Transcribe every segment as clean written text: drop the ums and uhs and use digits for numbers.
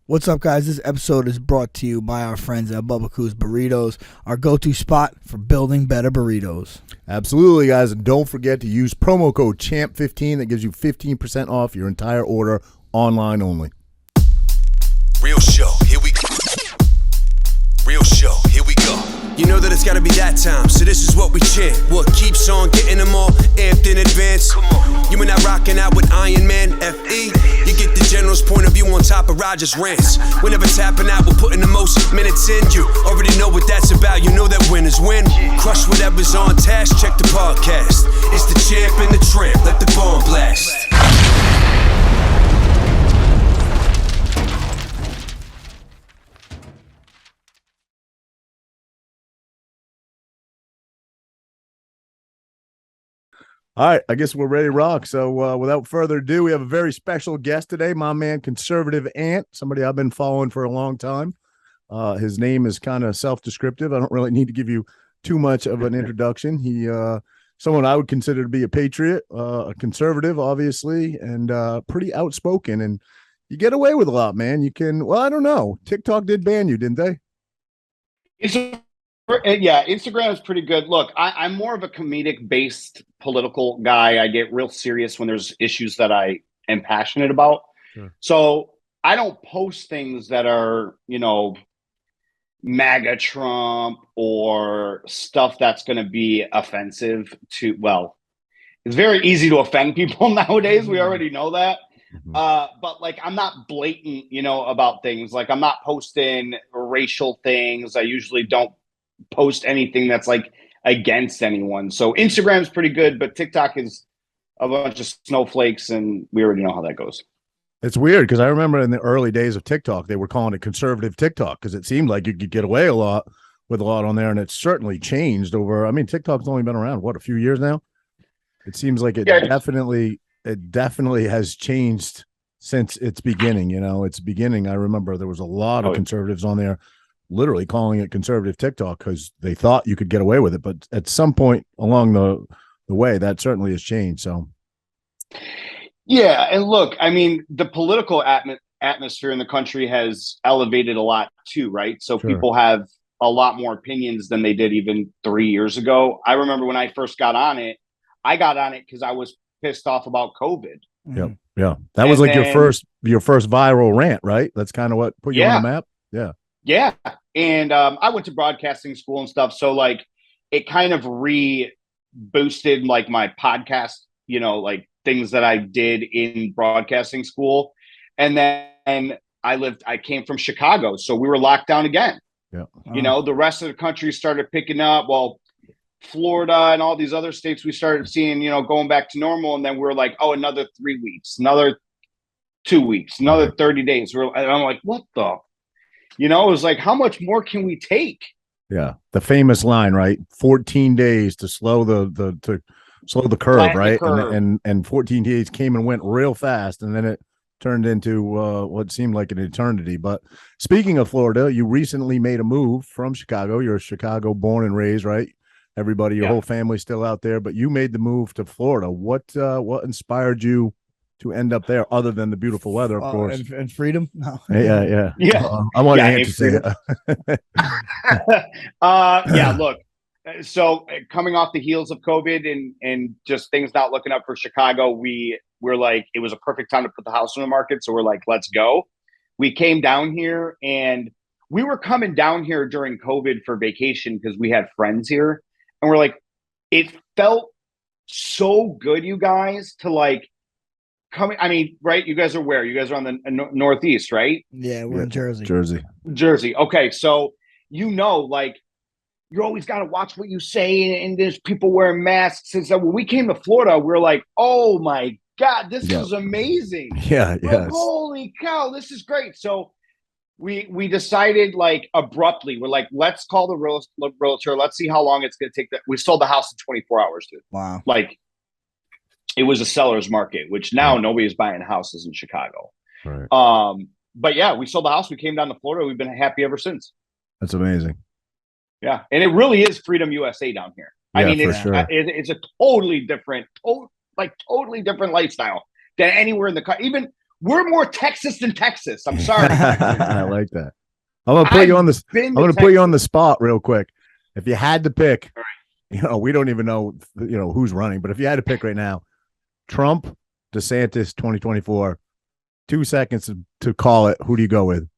What's up, guys? This episode is brought to you by our friends at Bubba Coos Burritos, our go-to spot for building better burritos. Absolutely, guys. And don't forget to use promo code CHAMP15. That gives you 15% off your entire order, online only. Real show, here we go. Real show, here we go. You know that it's gotta be that time, so this is what we chant. What keeps on getting them all amped in advance? Come on. You and I rocking out with Iron Man, FE. You get the general's point of view on top of Roger's rants. We're never tapping out, we're putting the most minutes in. You already know what that's about, you know that winners win. Crush whatever's on task, check the podcast. It's the champ and the tramp, let the bomb blast. All right, I guess we're ready to rock. So without further ado, we have a very special guest today, my man, Conservative Ant, somebody I've been following for a long time. His name is kind of self-descriptive. I don't really need to give you too much of an introduction. He someone I would consider to be a patriot, a conservative, obviously, and pretty outspoken. And you get away with a lot, man. You can, well, I don't know. TikTok did ban you, didn't they? Yeah, Instagram is pretty good. Look, I'm more of a comedic-based political guy. I get real serious when there's issues that I am passionate about. Sure. So I don't post things that are, MAGA Trump or stuff that's going to be offensive to, well, it's very easy to offend people nowadays. We already know that. But like, I'm not blatant, about things. Like, I'm not posting racial things. I usually don't post anything that's like against anyone. So Instagram's pretty good, but TikTok is a bunch of snowflakes, and we already know how that goes. It's weird because I remember in the early days of TikTok, they were calling it conservative TikTok because it seemed like you could get away with a lot on there, and it's certainly changed over. I mean, TikTok's only been around a few years now. It seems like it definitely has changed since its beginning. Its beginning. I remember there was a lot of conservatives on there, literally calling it conservative TikTok because they thought you could get away with it. But at some point along the way, that certainly has changed. So, yeah. And look, I mean, the political atmosphere in the country has elevated a lot too, right? So Sure. People have a lot more opinions than they did even 3 years ago. I remember when I first got on it, I got on it because I was pissed off about COVID. Yep. Yeah. That was like your first viral rant, right? That's kind of what put you on the map. Yeah. Yeah. And I went to broadcasting school and stuff. So like it kind of boosted like my podcast, like things that I did in broadcasting school. And then I came from Chicago. So we were locked down again. Yeah. The rest of the country started picking up. Well, Florida and all these other states, we started seeing, going back to normal. And then we're like, oh, another 3 weeks, another 2 weeks, another 30 days. And I'm like, what the? It was like, how much more can we take? Yeah, the famous line, right? 14 days to slow the curve, Flatten right? the curve. And 14 days came and went real fast, and then it turned into what seemed like an eternity. But speaking of Florida, you recently made a move from Chicago. You're a Chicago born and raised, right? Everybody, your whole family's still out there, but you made the move to Florida. What inspired you to end up there, other than the beautiful weather, of course, and freedom? No. Yeah. I want to say it. Yeah, look. So coming off the heels of COVID and just things not looking up for Chicago, we're like, it was a perfect time to put the house on the market. So we're like, let's go. We came down here, and we were coming down here during COVID for vacation because we had friends here, and we're like, it felt so good, you guys, to like coming. I mean, right? You guys are where? You guys are on the Northeast, right? Yeah, we're in Jersey. Jersey. Okay, so like, you always got to watch what you say, and there's people wearing masks. And so when we came to Florida, we were like, oh my God, this is amazing. Yeah. Like, holy cow, this is great. So we decided like abruptly, we're like, let's call the realtor. Let's see how long it's going to take. That we sold the house in 24 hours, dude. Wow. Like, it was a seller's market, which now nobody's buying houses in Chicago. Right. But yeah, we sold the house. We came down to Florida. We've been happy ever since. That's amazing. Yeah. And it really is Freedom USA down here. Yeah, I mean, it's a totally different lifestyle than anywhere in the country. Even We're more Texas than Texas. I'm sorry. I like that. I'm gonna put you on this. I'm gonna put you on the spot real quick. If you had to pick, we don't even know, who's running, but if you had to pick right now, Trump, DeSantis, 2024, 2 seconds to call it. Who do you go with?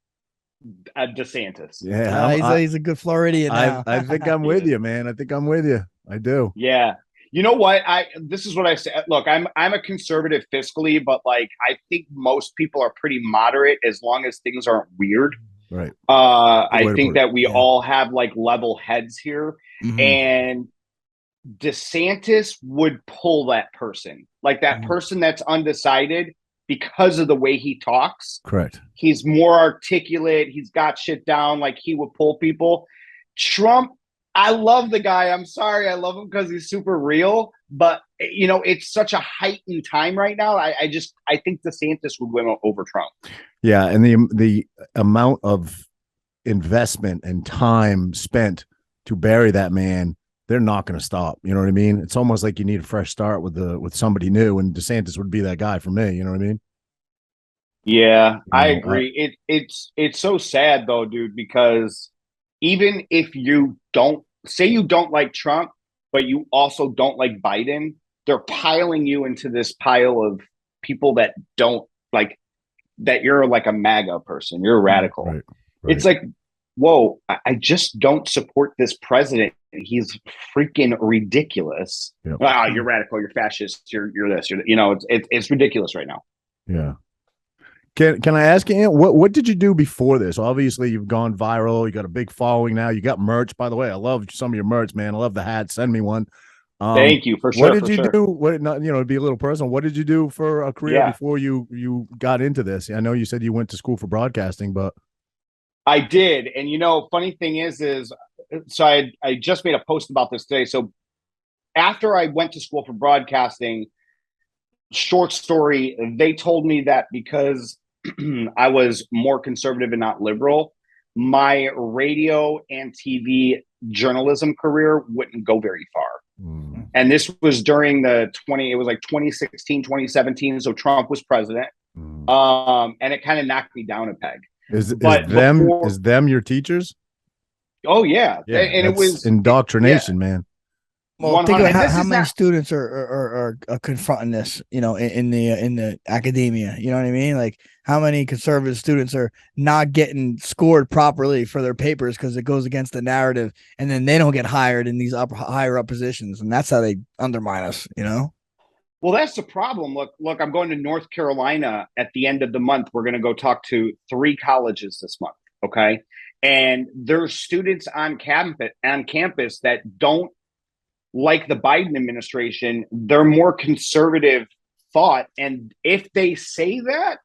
DeSantis. Yeah, he's a good Floridian now. I think I'm with you, man. I think I'm with you. I do. Yeah. You know what? This is what I say. Look, I'm a conservative fiscally, but like I think most people are pretty moderate as long as things aren't weird. Right. I think that we all have like level heads here, and DeSantis would pull that person, like that person that's undecided because of the way he talks. Correct. He's more articulate. He's got shit down. Like he would pull people. Trump, I love the guy. I'm sorry. I love him because he's super real, but it's such a heightened time right now. I think DeSantis would win over Trump. Yeah. And the amount of investment and time spent to bury that man, they're not going to stop. You know what I mean? It's almost like you need a fresh start with somebody new, and DeSantis would be that guy for me. You know what I mean? Yeah, I agree. It's so sad though, dude, because even if you don't like Trump, but you also don't like Biden, they're piling you into this pile of people that don't like that. You're like a MAGA person. You're a radical. Right. It's like, whoa, I just don't support this president. He's freaking ridiculous. Yep. You're radical. You're fascist. You're this. It's ridiculous right now. Yeah. Can I ask you, what did you do before this? Obviously, you've gone viral. You got a big following now. You got merch, by the way. I love some of your merch, man. I love the hat. Send me one. Thank you for sure. What did you do? What not? To be a little personal. What did you do for a career before you got into this? I know you said you went to school for broadcasting, but I did. And funny thing is so I just made a post about this today. So after I went to school for broadcasting, short story, they told me that because I was more conservative and not liberal, my radio and TV journalism career wouldn't go very far. And this was during it was like 2016, 2017. So Trump was president. And it kind of knocked me down a peg. Is them your teachers? Oh yeah. And it was indoctrination, man. Well, think about how many students are confronting this, in the academia. You know what I mean? Like how many conservative students are not getting scored properly for their papers because it goes against the narrative, and then they don't get hired in these higher up positions, and that's how they undermine us. Well, that's the problem. Look, I'm going to North Carolina at the end of the month. We're going to go talk to 3 colleges this month. Okay, and there's students on campus that don't like the Biden administration. They're more conservative thought. And if they say that,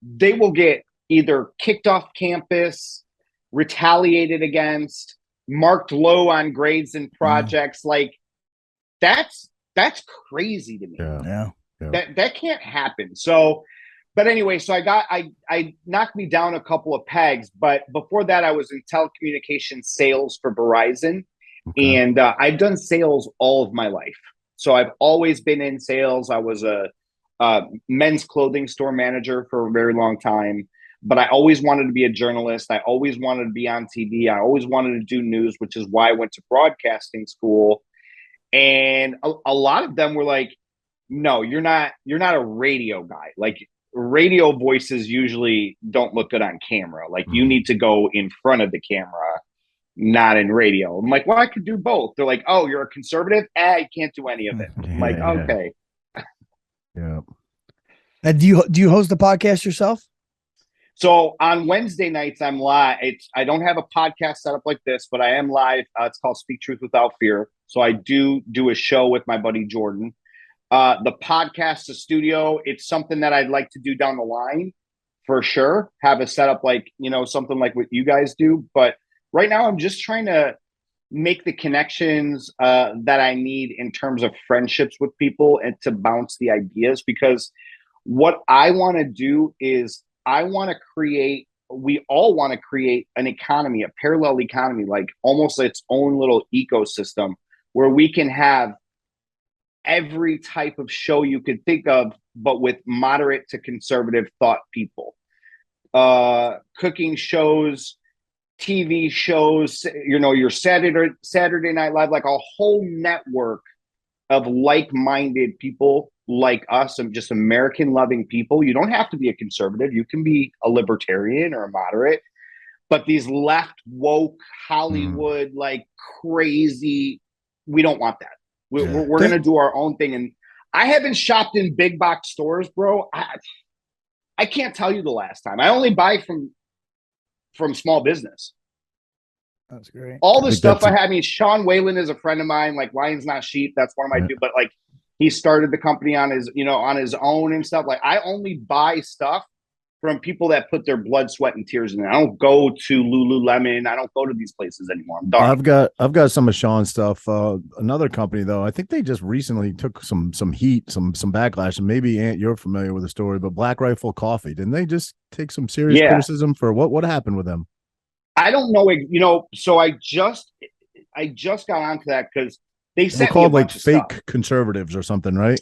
they will get either kicked off campus, retaliated against, marked low on grades and projects. Like that's crazy to me. Yeah. That can't happen. So, but anyway, so I knocked me down a couple of pegs, but before that I was in telecommunications sales for Verizon. Okay. And I've done sales all of my life. So I've always been in sales. I was a men's clothing store manager for a very long time, but I always wanted to be a journalist. I always wanted to be on TV. I always wanted to do news, which is why I went to broadcasting school. And a lot of them were like, no, you're not a radio guy. Like radio voices usually don't look good on camera. Like you need to go in front of the camera, not in radio. I'm like, well, I could do both. They're like, oh, you're a conservative? I can't do any of it. I'm like, okay. Yeah. Now, do you host the podcast yourself? So on Wednesday nights, I'm live. I don't have a podcast set up like this, but I am live. It's called Speak Truth Without Fear. So I do a show with my buddy Jordan. The podcast, the studio, it's something that I'd like to do down the line for sure. Have a setup like, something like what you guys do. But right now, I'm just trying to make the connections that I need in terms of friendships with people and to bounce the ideas, because what I want to do is we all want to create an economy, a parallel economy, like almost its own little ecosystem where we can have every type of show you could think of but with moderate to conservative thought people. Cooking shows, TV shows, your Saturday Night Live, like a whole network of like-minded people like us, and just American-loving people. You don't have to be a conservative. You can be a libertarian or a moderate. But these left woke Hollywood, like crazy, we don't want that. We're going to do our own thing. And I haven't shopped in big box stores, bro. I can't tell you the last time. I only buy from small business. That's great. All the stuff I had. I mean, Sean Whalen is a friend of mine. Like Lions Not Sheep. That's one of my dudes. But like, he started the company on his own and stuff. Like, I only buy stuff from people that put their blood, sweat, and tears in it. I don't go to Lululemon. I don't go to these places anymore. I'm done. I've got some of Sean's stuff. Another company though, I think they just recently took some heat, some backlash, and maybe Ant, you're familiar with the story, but Black Rifle Coffee, didn't they just take some serious criticism for what happened with them? I don't know. So I just got onto that because they sent called me a like fake conservatives or something, right?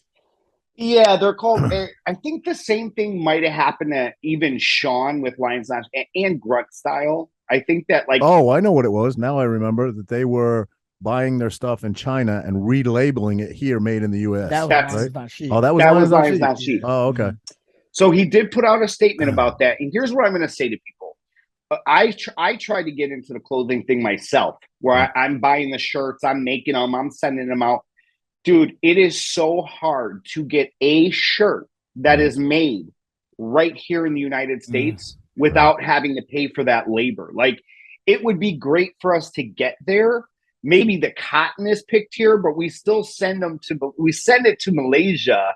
Yeah, they're called. I think the same thing might have happened to even Sean with Lions Not and Grunt Style. I think that like. Oh, I know what it was. Now I remember that they were buying their stuff in China and relabeling it here, made in the U.S. That was Lions Not Sheep. Oh, that was Lions Not Sheep. Oh, okay. So he did put out a statement about that, and here's what I'm going to say to people. I tried to get into the clothing thing myself, where I'm buying the shirts, I'm making them, I'm sending them out. Dude, it is so hard to get a shirt that is made right here in the United States without having to pay for that labor. Like, it would be great for us to get there. Maybe the cotton is picked here, but we still send it to Malaysia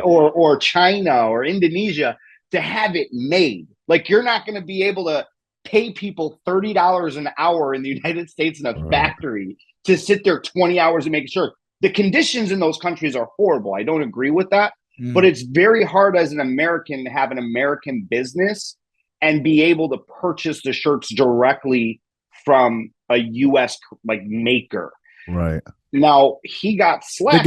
or China or Indonesia to have it made. Like, you're not going to be able to pay people $30 an hour in the United States in a factory to sit there 20 hours and make a shirt. The conditions in those countries are horrible. I don't agree with that, but it's very hard as an American to have an American business and be able to purchase the shirts directly from a U.S. like maker. Right. Now he got slapped. I think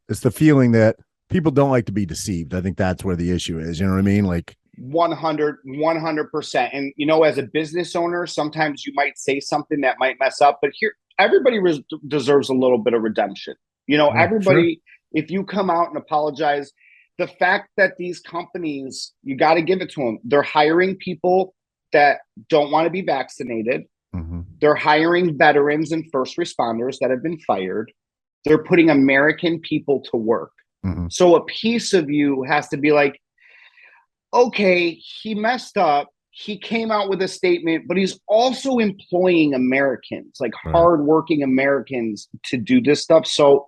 it's the feeling that people don't like to be deceived. I think that's where the issue is. You know what I mean? Like 100%. And as a business owner, sometimes you might say something that might mess up, but here. Everybody deserves a little bit of redemption. Everybody, if you come out and apologize, the fact that these companies, you got to give it to them. They're hiring people that don't want to be vaccinated. They're hiring veterans and first responders that have been fired. They're putting American people to work. So a piece of you has to be like, okay, he messed up. He came out with a statement, but he's also employing Americans, like hardworking Americans, to do this stuff. So,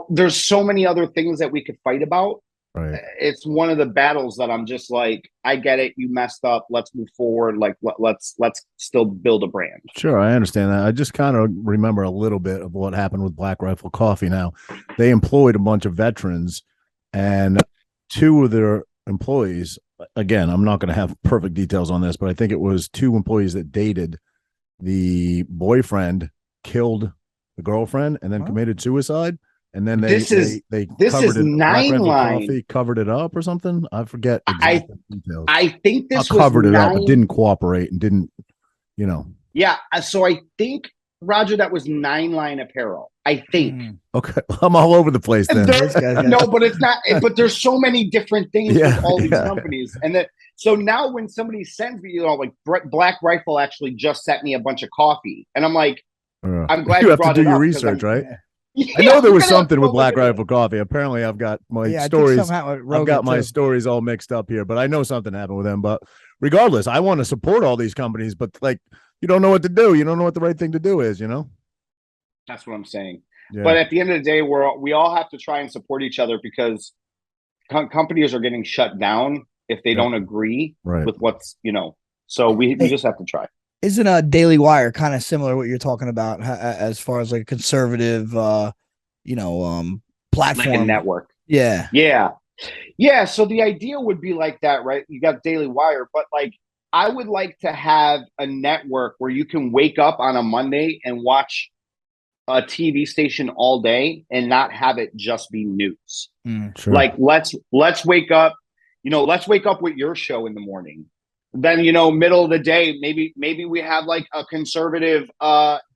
there's so many other things that we could fight about. Right. It's one of the battles that I'm just like, I get it. You messed up. Let's move forward. Like, let's still build a brand. Sure, I understand that. I just kind of remember a little bit of what happened with Black Rifle Coffee. Now, they employed a bunch of veterans, and two of their employees. Again, I'm not going to have perfect details on this, but I think it was two employees that dated the boyfriend, killed the girlfriend, and then committed suicide. And then they covered it. 9line covered it up or something. I forget exact details. I think this was covered it up, but didn't cooperate and didn't, Yeah, so I think Roger, that was 9line Apparel. I think. Okay, I'm all over the place then. No, but it's not. But there's so many different things with all these companies, and so now when somebody sends me, like Black Rifle actually just sent me a bunch of coffee, and I'm like, I'm glad you have to do your research, right? Yeah, I know there was something with Black Rifle Coffee. Apparently, I've got my stories. I've got my stories all mixed up here, but I know something happened with them. But regardless, I want to support all these companies, but like, you don't know what to do. You don't know what the right thing to do is. That's what I'm saying. Yeah. But at the end of the day, we all have to try and support each other because companies are getting shut down if they don't agree with what's, so we just have to try. Isn't a Daily Wire kind of similar to what you're talking about as far as like a conservative, platform? Like a network. Yeah. Yeah. Yeah. So the idea would be like that, right? You got Daily Wire, but like, I would like to have a network where you can wake up on a Monday and watch a TV station all day and not have it just be news. Sure. Like let's wake up, let's wake up with your show in the morning. Then, middle of the day, maybe we have like a conservative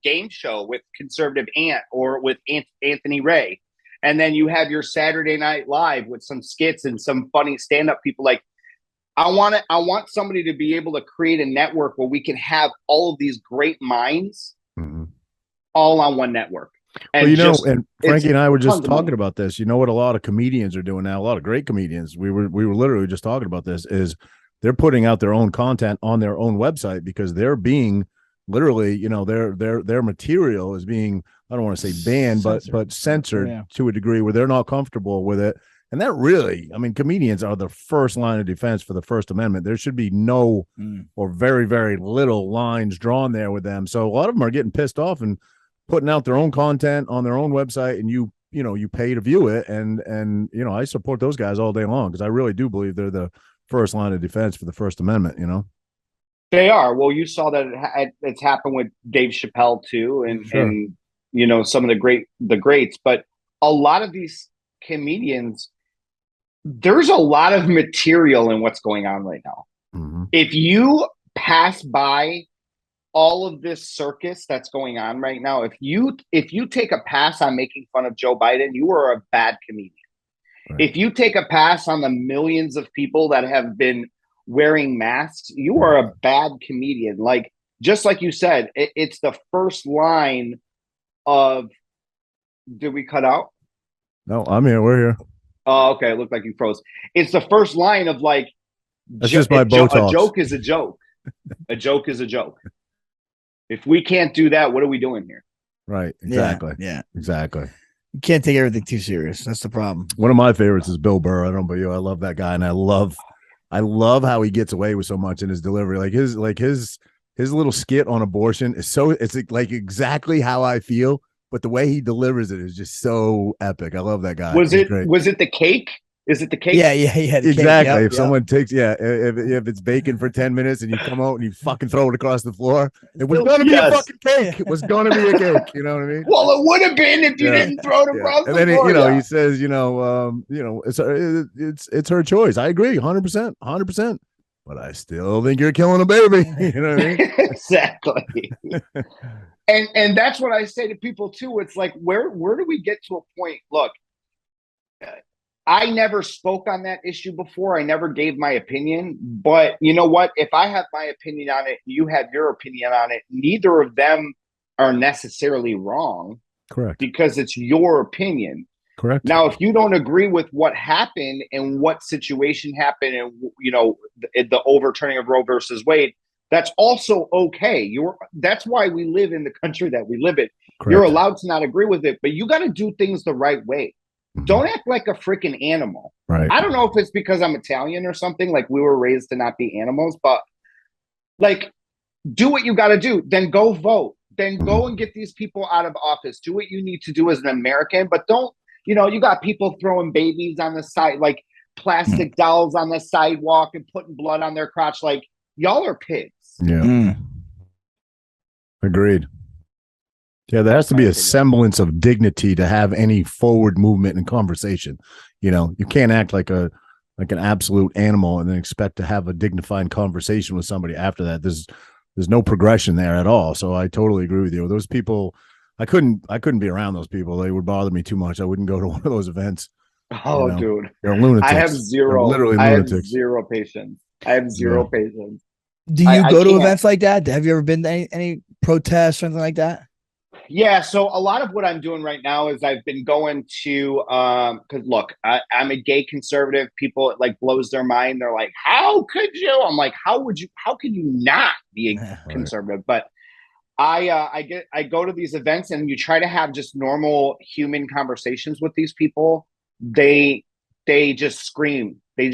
game show with Conservative Ant or with Anthony Ray. And then you have your Saturday Night Live with some skits and some funny stand-up people. Like I want somebody to be able to create a network where we can have all of these great minds all on one network. And and Frankie and I were just talking about this. You know what a lot of comedians are doing now, a lot of great comedians. We were literally just talking about this, is they're putting out their own content on their own website because they're being literally, their material is being, I don't want to say banned, but censored to a degree where they're not comfortable with it. And that really, I mean, comedians are the first line of defense for the First Amendment. There should be no or very, very little lines drawn there with them. So a lot of them are getting pissed off and putting out their own content on their own website, and you pay to view it. And I support those guys all day long because I really do believe they're the first line of defense for the First Amendment. They are. Well, you saw that it's happened with Dave Chappelle too, and some of the greats. But a lot of these comedians, there's a lot of material in what's going on right now. If you pass by all of this circus that's going on right now, if you take a pass on making fun of Joe Biden, you are a bad comedian. Right. If you take a pass on the millions of people that have been wearing masks, you are a bad comedian. Like, just like you said, it's the first line of, did we cut out? No, I'm here. We're here. Oh, okay. It looked like you froze. It's the first line of like, that's just my Botox. A joke is a joke. A joke is a joke. If we can't do that, what are we doing here? Right. Exactly. Yeah. Exactly. You can't take everything too serious. That's the problem. One of my favorites is Bill Burr. I don't know about you. I love that guy, and I love how he gets away with so much in his delivery. His little skit on abortion is it's like exactly how I feel, but the way he delivers it is just so epic. I love that guy. Was it the cake? Is it the cake? Yeah. Exactly. Yep, if someone takes, if it's bacon for 10 minutes and you come out and you fucking throw it across the floor, it was going to be a fucking cake. It was going to be a cake. You know what I mean? Well, it would have been if you didn't throw it across the floor. And then, he says, it's her choice. I agree 100%. But I still think you're killing a baby. You know what I mean? Exactly. and that's what I say to people too. It's like, where do we get to a point? Look, I never spoke on that issue before. I never gave my opinion. But you know what? If I have my opinion on it, you have your opinion on it, neither of them are necessarily wrong. Correct. Because it's your opinion. Correct. Now, if you don't agree with what happened and what situation happened and, the overturning of Roe versus Wade, that's also okay. That's why we live in the country that we live in. Correct. You're allowed to not agree with it, but you got to do things the right way. Don't act like a freaking animal. Right. I don't know if it's because I'm Italian or something, like we were raised to not be animals, but like, do what you got to do. Then go vote. Then go and get these people out of office. Do what you need to do as an American, but don't, you got people throwing babies on the side, like plastic dolls on the sidewalk and putting blood on their crotch. Like, y'all are pigs. Yeah. Agreed. Yeah, there has to be a semblance of dignity to have any forward movement and conversation. You can't act like an absolute animal and then expect to have a dignified conversation with somebody after that. There's no progression there at all. So I totally agree with you. Those people, I couldn't be around those people. They would bother me too much. I wouldn't go to one of those events. Oh, dude, they're lunatics. I have zero. Literally lunatics. I have zero patience. Patience. Do you go to events like that? Have you ever been to any protests or anything like that? Yeah, so a lot of what I'm doing right now is I've been going to because look, I'm a gay conservative. People, it like blows their mind. They're like, "How could you?" I'm like, "How can you not be a conservative?" But I go to these events and you try to have just normal human conversations with these people. They just scream. They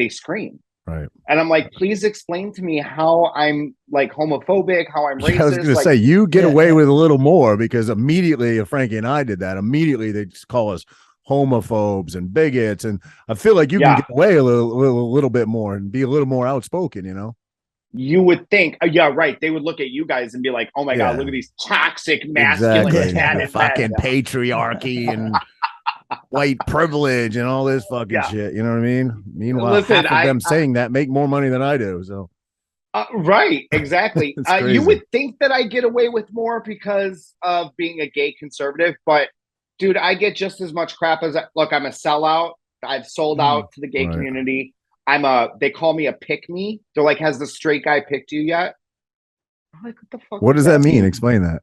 scream. Right. And I'm like, please explain to me how I'm like homophobic, how I'm racist. I was going to say, you get away with a little more because immediately, if Frankie and I did that, immediately they just call us homophobes and bigots. And I feel like you can get away a little bit more and be a little more outspoken, you would think, yeah, right. They would look at you guys and be like, "Oh my god, look at these toxic, masculine, tatted fucking men." patriarchy and white privilege and all this fucking shit. You know what I mean? Meanwhile, Listen, half of them saying that make more money than I do. So, right, exactly. It's You would think that I get away with more because of being a gay conservative, but dude, I get just as much crap as look. I'm a sellout. I've sold out to the gay community. They call me a pick me. They're like, has the straight guy picked you yet? I'm like, what the fuck? What does that mean? Explain that.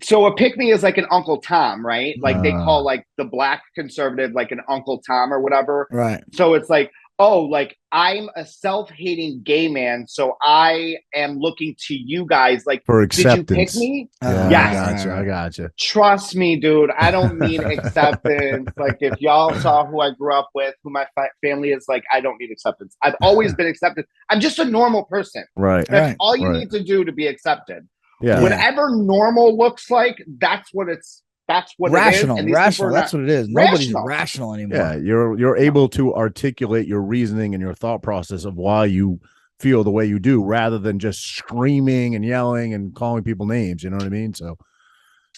So a pick me is like an Uncle Tom, right? Like they call like the black conservative like an Uncle Tom or whatever. Right. So it's like, oh, like I'm a self-hating gay man, so I am looking to you guys like for acceptance. Did you pick me? Yes. I gotcha. Trust me, dude. I don't need acceptance. Like if y'all saw who I grew up with, who my family is, like I don't need acceptance. I've always been accepted. I'm just a normal person. Right. That's all you need to do to be accepted. Yeah. Whatever normal looks like, that's what rational. it is. Rational. That's what it is. Nobody's rational anymore. Yeah, you're able to articulate your reasoning and your thought process of why you feel the way you do, rather than just screaming and yelling and calling people names. You know what I mean? So,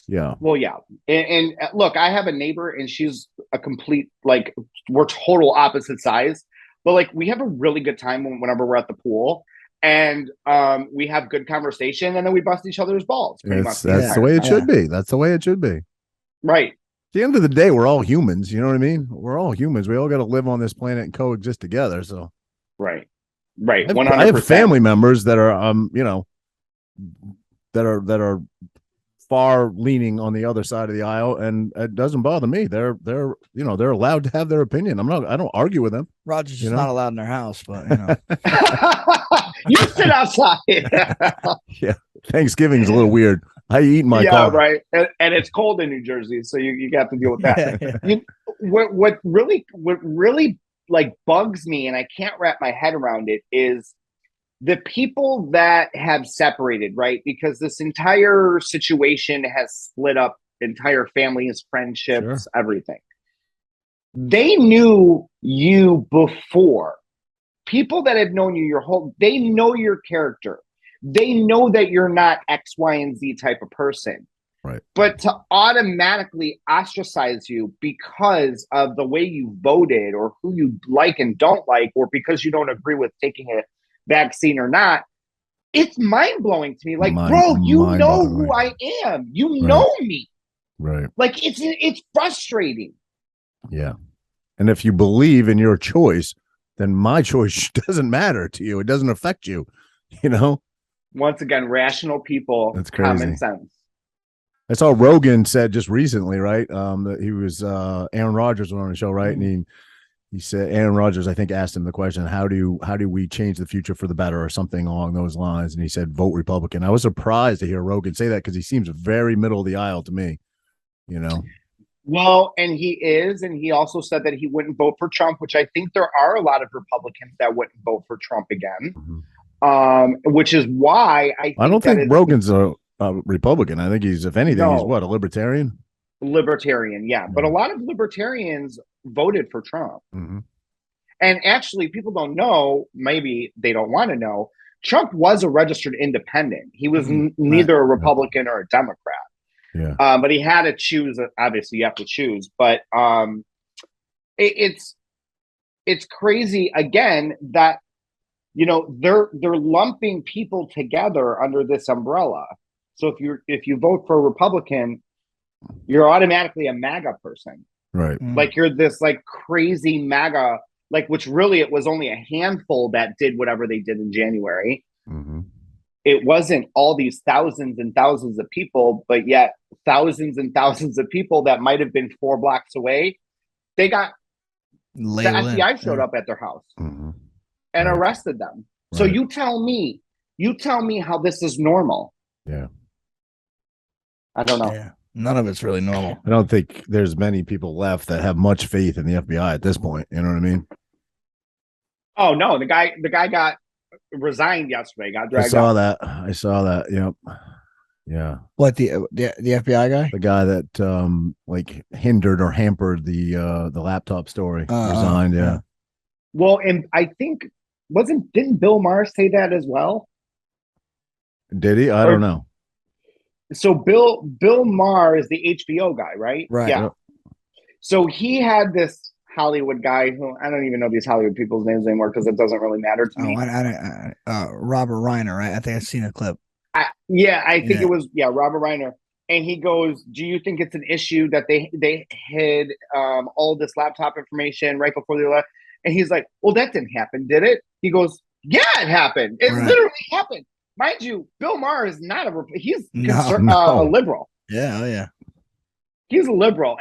yeah. Well, yeah. And look, I have a neighbor, and she's a complete like we're total opposite size, but like we have a really good time whenever we're at the pool. And we have good conversation, and then we bust each other's balls. That's the way it should be. That's the way it should be. Right. At the end of the day, we're all humans. You know what I mean? We're all humans. We all got to live on this planet and coexist together. So, right. 100%. I have family members that are, that are far leaning on the other side of the aisle, and it doesn't bother me. They're allowed to have their opinion. I don't argue with them. Roger's just not allowed in their house, but you sit outside. Yeah, Thanksgiving's a little weird. I eat in my car. Right. And it's cold in New Jersey, so you have to deal with that. What really like bugs me, and I can't wrap my head around it, is the people that have separated, right? Because this entire situation has split up entire families, friendships, everything. They knew you before. People that have known you they know your character. They know that you're not X, Y, and Z type of person. Right. But to automatically ostracize you because of the way you voted, or who you like and don't like, or because you don't agree with taking a vaccine or not, it's mind-blowing to me. Like, bro, you know who I am. You know me. Right. Like, it's frustrating. Yeah. And if you believe in your choice, then my choice doesn't matter to you. It doesn't affect you, you know? Once again, rational people, that's crazy. Common sense. I saw Rogan said just recently, right? That he was Aaron Rodgers was on the show, right? And he said, Aaron Rodgers, I think, asked him the question, how do we change the future for the better, or something along those lines? And he said, vote Republican. I was surprised to hear Rogan say that, because he seems very middle of the aisle to me, you know? Well, and he is, and he also said that he wouldn't vote for Trump, which I think there are a lot of Republicans that wouldn't vote for Trump again. Which is why I don't think Rogan's a Republican. I think he's, if anything, he's what, a libertarian? Libertarian, yeah. But a lot of libertarians voted for Trump. And actually, people don't know, maybe they don't want to know, Trump was a registered independent. He was neither a Republican or a Democrat. Yeah. But he had to choose. Obviously, you have to choose. But it's crazy again that, you know, they're lumping people together under this umbrella. So if you vote for a Republican, you're automatically a MAGA person. Right. Like you're this like crazy MAGA, like, which really it was only a handful that did whatever they did in January. It wasn't all these thousands and thousands of people, but yet thousands and thousands of people that might have been 4 blocks away, they got the FBI showed up at their house and arrested them. So you tell me how this is normal. Yeah. I don't know. Yeah. None of it's really normal. I don't think there's many people left that have much faith in the FBI at this point. You know what I mean? Oh no, the guy got resigned yesterday. Got dragged. I saw that. Yep. Yeah. What, the FBI guy? The guy that like hindered or hampered the laptop story resigned. Yeah. Well, and I think didn't Bill Maher say that as well? Did he? I don't know. So Bill Maher is the HBO guy, right? Right. Yeah. So he had this Hollywood guy who I don't even know these Hollywood people's names anymore because it doesn't really matter to me. Robert Reiner, right? I think I've seen a clip. I think it was Robert Reiner, and he goes, "Do you think it's an issue that they hid all this laptop information right before they left?" And he's like, "Well, that didn't happen, did it?" He goes, "Yeah, it happened. It literally happened." Mind you, Bill Maher is not he's a liberal. Yeah, oh yeah. He's a liberal,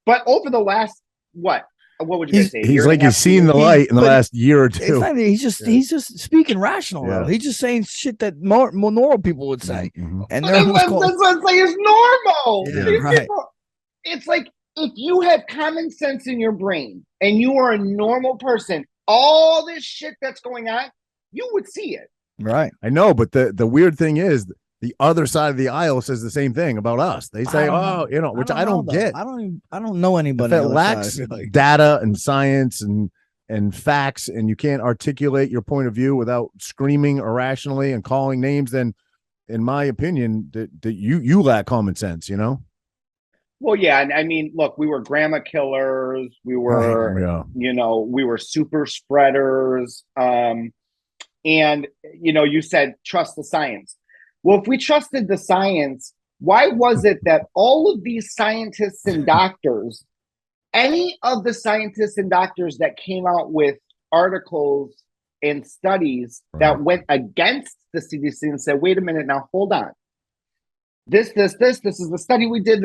but over the last what would you say? He's like he's seen the light in the last year or two. He's just speaking rational though. He's just saying shit that more normal people would say, and that's what I'm saying is normal. Yeah, right. It's like if you have common sense in your brain and you are a normal person, all this shit that's going on, you would see it. Right. I know, but the weird thing is the other side of the aisle says the same thing about us. They say, which I don't get. I don't know anybody that lacks data and science and facts, and you can't articulate your point of view without screaming irrationally and calling names, then in my opinion, that you lack common sense, Well, yeah, and I mean, look, we were grandma killers, we were we were super spreaders. And, you said trust the science. Well, if we trusted the science, why was it that all of these scientists and doctors, any of the scientists and doctors that came out with articles and studies that went against the CDC and said, wait a minute, now hold on. This is the study we did.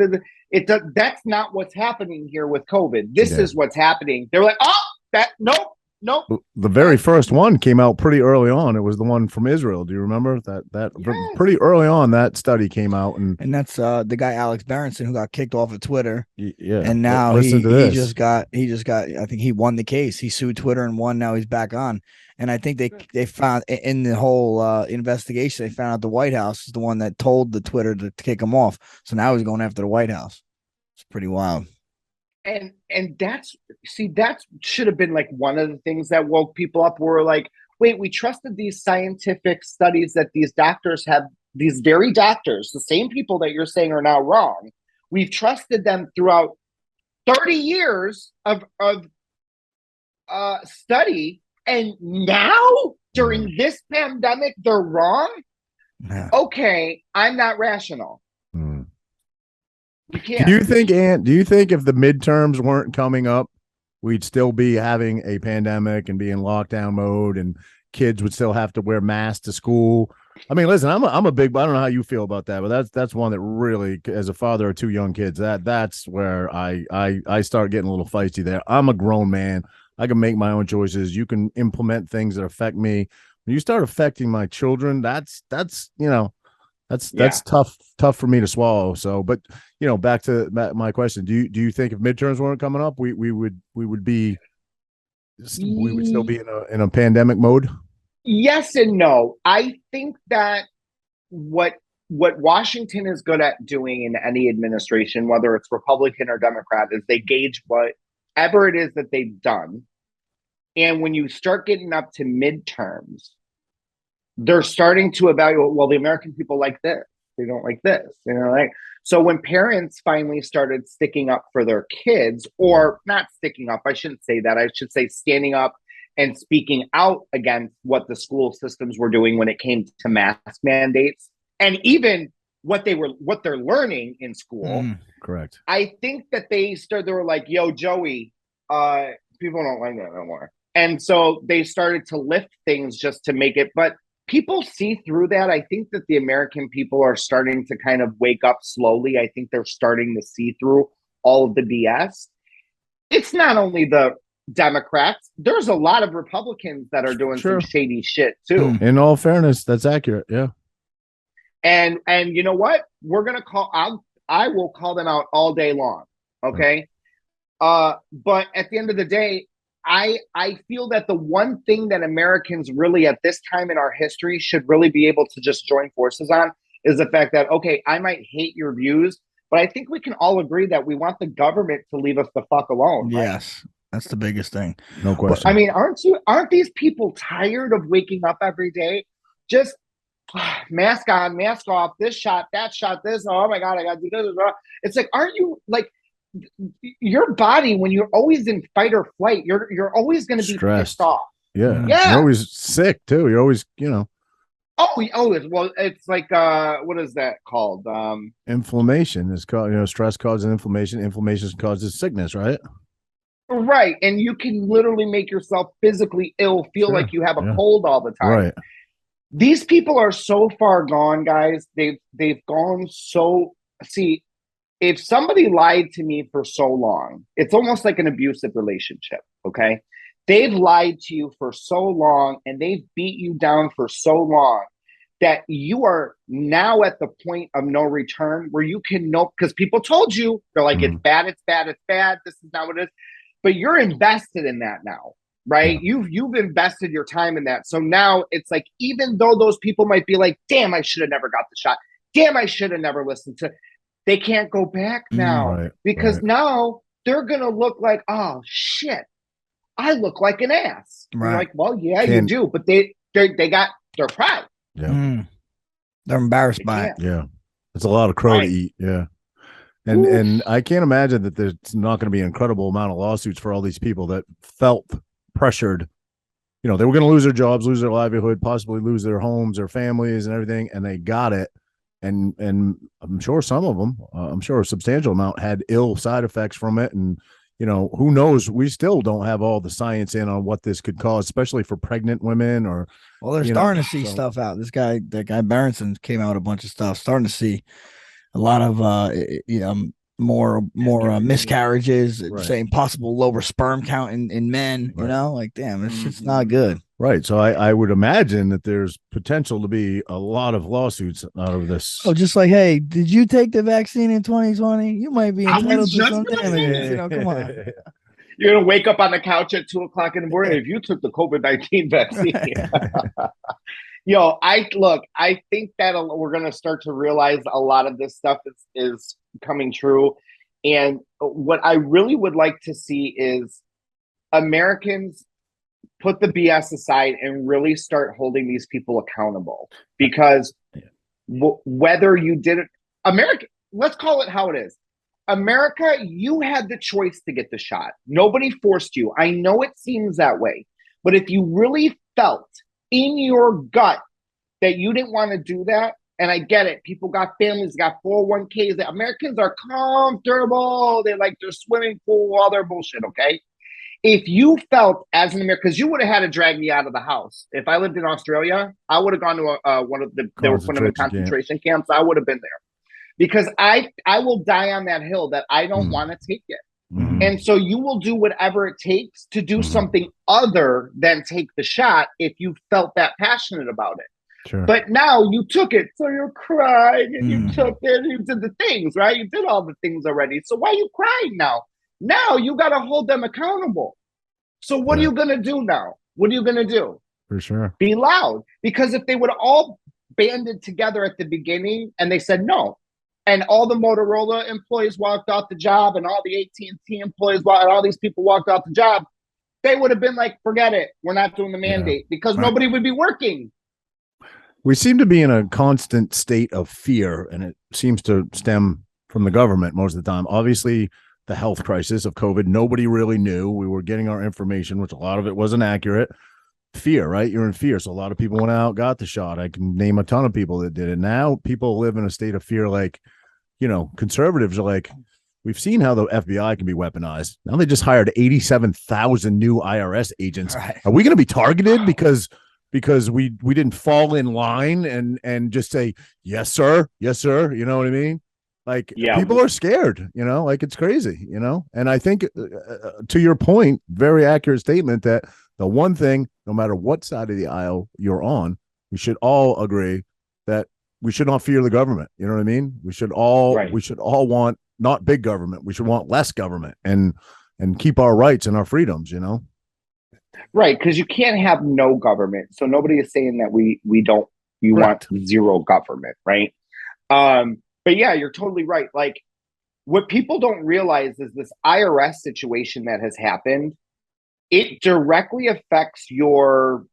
That's not what's happening here with COVID. This is what's happening. They're like, nope. The very first one came out pretty early on. It was the one from Israel. Do you remember that? Pretty early on, that study came out, and that's the guy Alex Berenson who got kicked off of Twitter. Yeah, and now he just got. I think he won the case. He sued Twitter and won. Now he's back on. And I think they found in the whole investigation, they found out the White House is the one that told the Twitter to kick him off. So now he's going after the White House. It's pretty wild. And that should have been like one of the things that woke people up. Were like, wait, we trusted these scientific studies that these doctors have, these very doctors, the same people that you're saying are now wrong. We've trusted them throughout 30 years of study, and now during this pandemic they're wrong. Okay, I'm not rational. Do you think if the midterms weren't coming up, we'd still be having a pandemic and be in lockdown mode, and kids would still have to wear masks to school? I mean, listen, I'm a big, I don't know how you feel about that, but that's one that really, as a father of two young kids, that's where I start getting a little feisty there. I'm a grown man. I can make my own choices. You can implement things that affect me. When you start affecting my children, that's tough for me to swallow. So, but back to my question, do you think if midterms weren't coming up, we would still be in a pandemic mode? Yes and no. I think that what Washington is good at doing in any administration, whether it's Republican or Democrat, is they gauge whatever it is that they've done. And when you start getting up to midterms, they're starting to evaluate, well, the American people like this. They don't like this. So when parents finally started sticking up for their kids, or not sticking up, I shouldn't say that. I should say standing up and speaking out against what the school systems were doing when it came to mask mandates, and even what they're learning in school. Correct. I think that they were like, yo, Joey, people don't like that no more. And so they started to lift things just to make it, but people see through that. I think that the American people are starting to kind of wake up slowly. I think they're starting to see through all of the BS. It's not only the Democrats. There's a lot of Republicans that are doing some shady shit too. In all fairness, that's accurate. Yeah. And you know what? I will call them out all day long. Okay. But at the end of the day, I feel that the one thing that Americans really at this time in our history should really be able to just join forces on is the fact that, okay, I might hate your views, but I think we can all agree that we want the government to leave us the fuck alone. Yes. That's the biggest thing. No question. I mean, aren't these people tired of waking up every day? Just mask on, mask off, this shot, that shot, this. Oh my God, I got to do this. It's like, aren't you like your body when you're always in fight or flight? You're always going to be pissed off. Yeah. Yeah. You're always sick too. You're always, Well, it's like what is that called? Inflammation is called, stress causes inflammation. Inflammation causes sickness, right? Right. And you can literally make yourself physically ill, feel like you have a cold all the time. Right. These people are so far gone, guys. They've gone so. See, if somebody lied to me for so long, it's almost like an abusive relationship. Okay, they've lied to you for so long, and they've beat you down for so long that you are now at the point of no return, where you can know, because people told you, they're like, it's bad, it's bad, it's bad. This is not what it is, but you're invested in that now. Right. Yeah. You've invested your time in that. So now it's like, even though those people might be like, damn, I should have never got the shot. Damn, I should have never listened to. They can't go back now because now they're going to look like, oh shit, I look like an ass. Right. You're like, well, yeah, you do. But they got their pride. Yeah. They're embarrassed by it. Yeah. It's a lot of crow to eat. Yeah. And I can't imagine that there's not going to be an incredible amount of lawsuits for all these people that felt pressured. They were going to lose their jobs, lose their livelihood, possibly lose their homes, their families and everything. And they got it. And I'm sure some of them, I'm sure a substantial amount had ill side effects from it. And, who knows? We still don't have all the science in on what this could cause, especially for pregnant women or. Well, they're starting to see stuff out. That guy Berenson came out with a bunch of stuff, starting to see a lot of, more miscarriages, saying possible lower sperm count in men, like, damn, this shit's not good. Right. So I would imagine that there's potential to be a lot of lawsuits out of this. Oh, just like, hey, did you take the vaccine in 2020? You might be entitled to some damages. Come on. You're going to wake up on the couch at 2:00 in the morning if you took the COVID-19 vaccine. Yo, I think that we're going to start to realize a lot of this stuff is coming true. And what I really would like to see is Americans put the BS aside and really start holding these people accountable. Because whether you did it, America, let's call it how it is. America, you had the choice to get the shot. Nobody forced you. I know it seems that way. But if you really felt in your gut that you didn't want to do that, and I get it, people got families, got 401ks. Americans are comfortable. They like their swimming pool, all their bullshit, okay? If you felt as an American, because you would have had to drag me out of the house. If I lived in Australia, I would have gone to one of the concentration camps. I would have been there. Because I will die on that hill that I don't want to take it. Mm-hmm. And so you will do whatever it takes to do something other than take the shot if you felt that passionate about it. Sure. But now you took it, so you're crying and you took it and you did the things, right? You did all the things already. So why are you crying now? Now you got to hold them accountable. So what are you going to do now? What are you going to do? For sure. Be loud. Because if they would have all banded together at the beginning and they said no, and all the Motorola employees walked off the job and all the AT&T employees, and all these people walked off the job, they would have been like, forget it. We're not doing the mandate because nobody would be working. We seem to be in a constant state of fear, and it seems to stem from the government most of the time. Obviously, the health crisis of COVID, nobody really knew. We were getting our information, which a lot of it wasn't accurate. Fear, right? You're in fear. So a lot of people went out, got the shot. I can name a ton of people that did it. Now people live in a state of fear. Like, conservatives are like, we've seen how the FBI can be weaponized. Now they just hired 87,000 new IRS agents. Right. Are we going to be targeted because we didn't fall in line and just say, yes, sir. Yes, sir. You know what I mean? Like, people are scared, like it's crazy, and I think to your point, very accurate statement that the one thing, no matter what side of the aisle you're on, we should all agree that we should not fear the government. You know what I mean? We should all want not big government. We should want less government and keep our rights and our freedoms, Right. Because you can't have no government. So nobody is saying that you want zero government. Right. But yeah, you're totally right. Like, what people don't realize is this IRS situation that has happened it directly affects your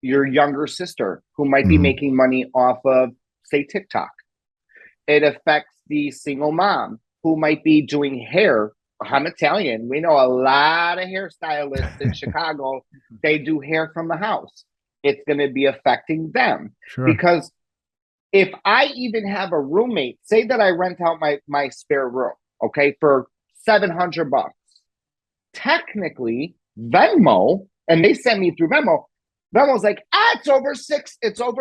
younger sister who might be making money off of, say, TikTok. It affects the single mom who might be doing hair. I'm Italian. We know a lot of hairstylists in Chicago. They do hair from the house. It's going to be affecting them. Sure. Because if I even have a roommate, say that I rent out my spare room, okay, for $700, technically Venmo, and they send me through Venmo. Venmo's like, it's over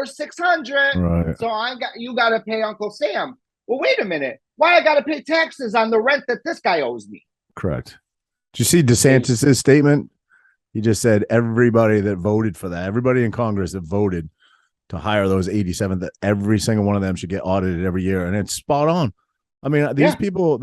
600. Right. So you got to pay Uncle Sam. Well, wait a minute. Why I got to pay taxes on the rent that this guy owes me? Correct. Did you see DeSantis' statement? He just said everybody that voted for that, everybody in Congress that voted to hire those 87, that every single one of them should get audited every year, and it's spot on. I mean, these people,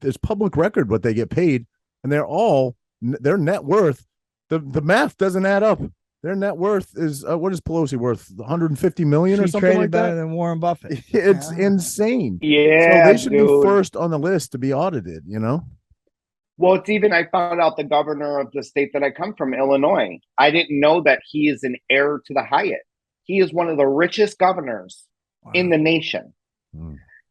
it's public record what they get paid, and their net worth. The math doesn't add up. Their net worth is what is Pelosi worth? 150 million or something like better that. Than Warren Buffett. It's insane. Yeah, so they should be first on the list to be audited. Well, it's even, I found out the governor of the state that I come from, Illinois. I didn't know that he is an heir to the Hyatt. He is one of the richest governors in the nation.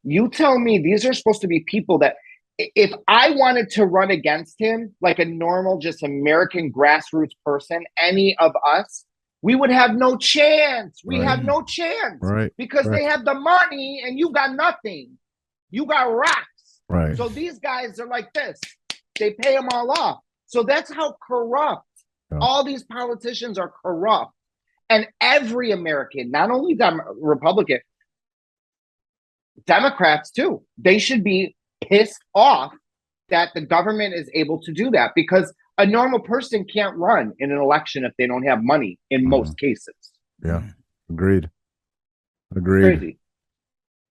You tell me these are supposed to be people that, if I wanted to run against him, like a normal, just American grassroots person, any of us, we would have no chance. We have no chance. Right. Because they have the money and you got nothing. You got rocks. Right. So these guys are like this. They pay them all off. So that's how corrupt. All these politicians are corrupt. And every American, not only Republican, Democrats too, they should be pissed off that the government is able to do that, because a normal person can't run in an election if they don't have money in most cases. Yeah. Agreed. Crazy.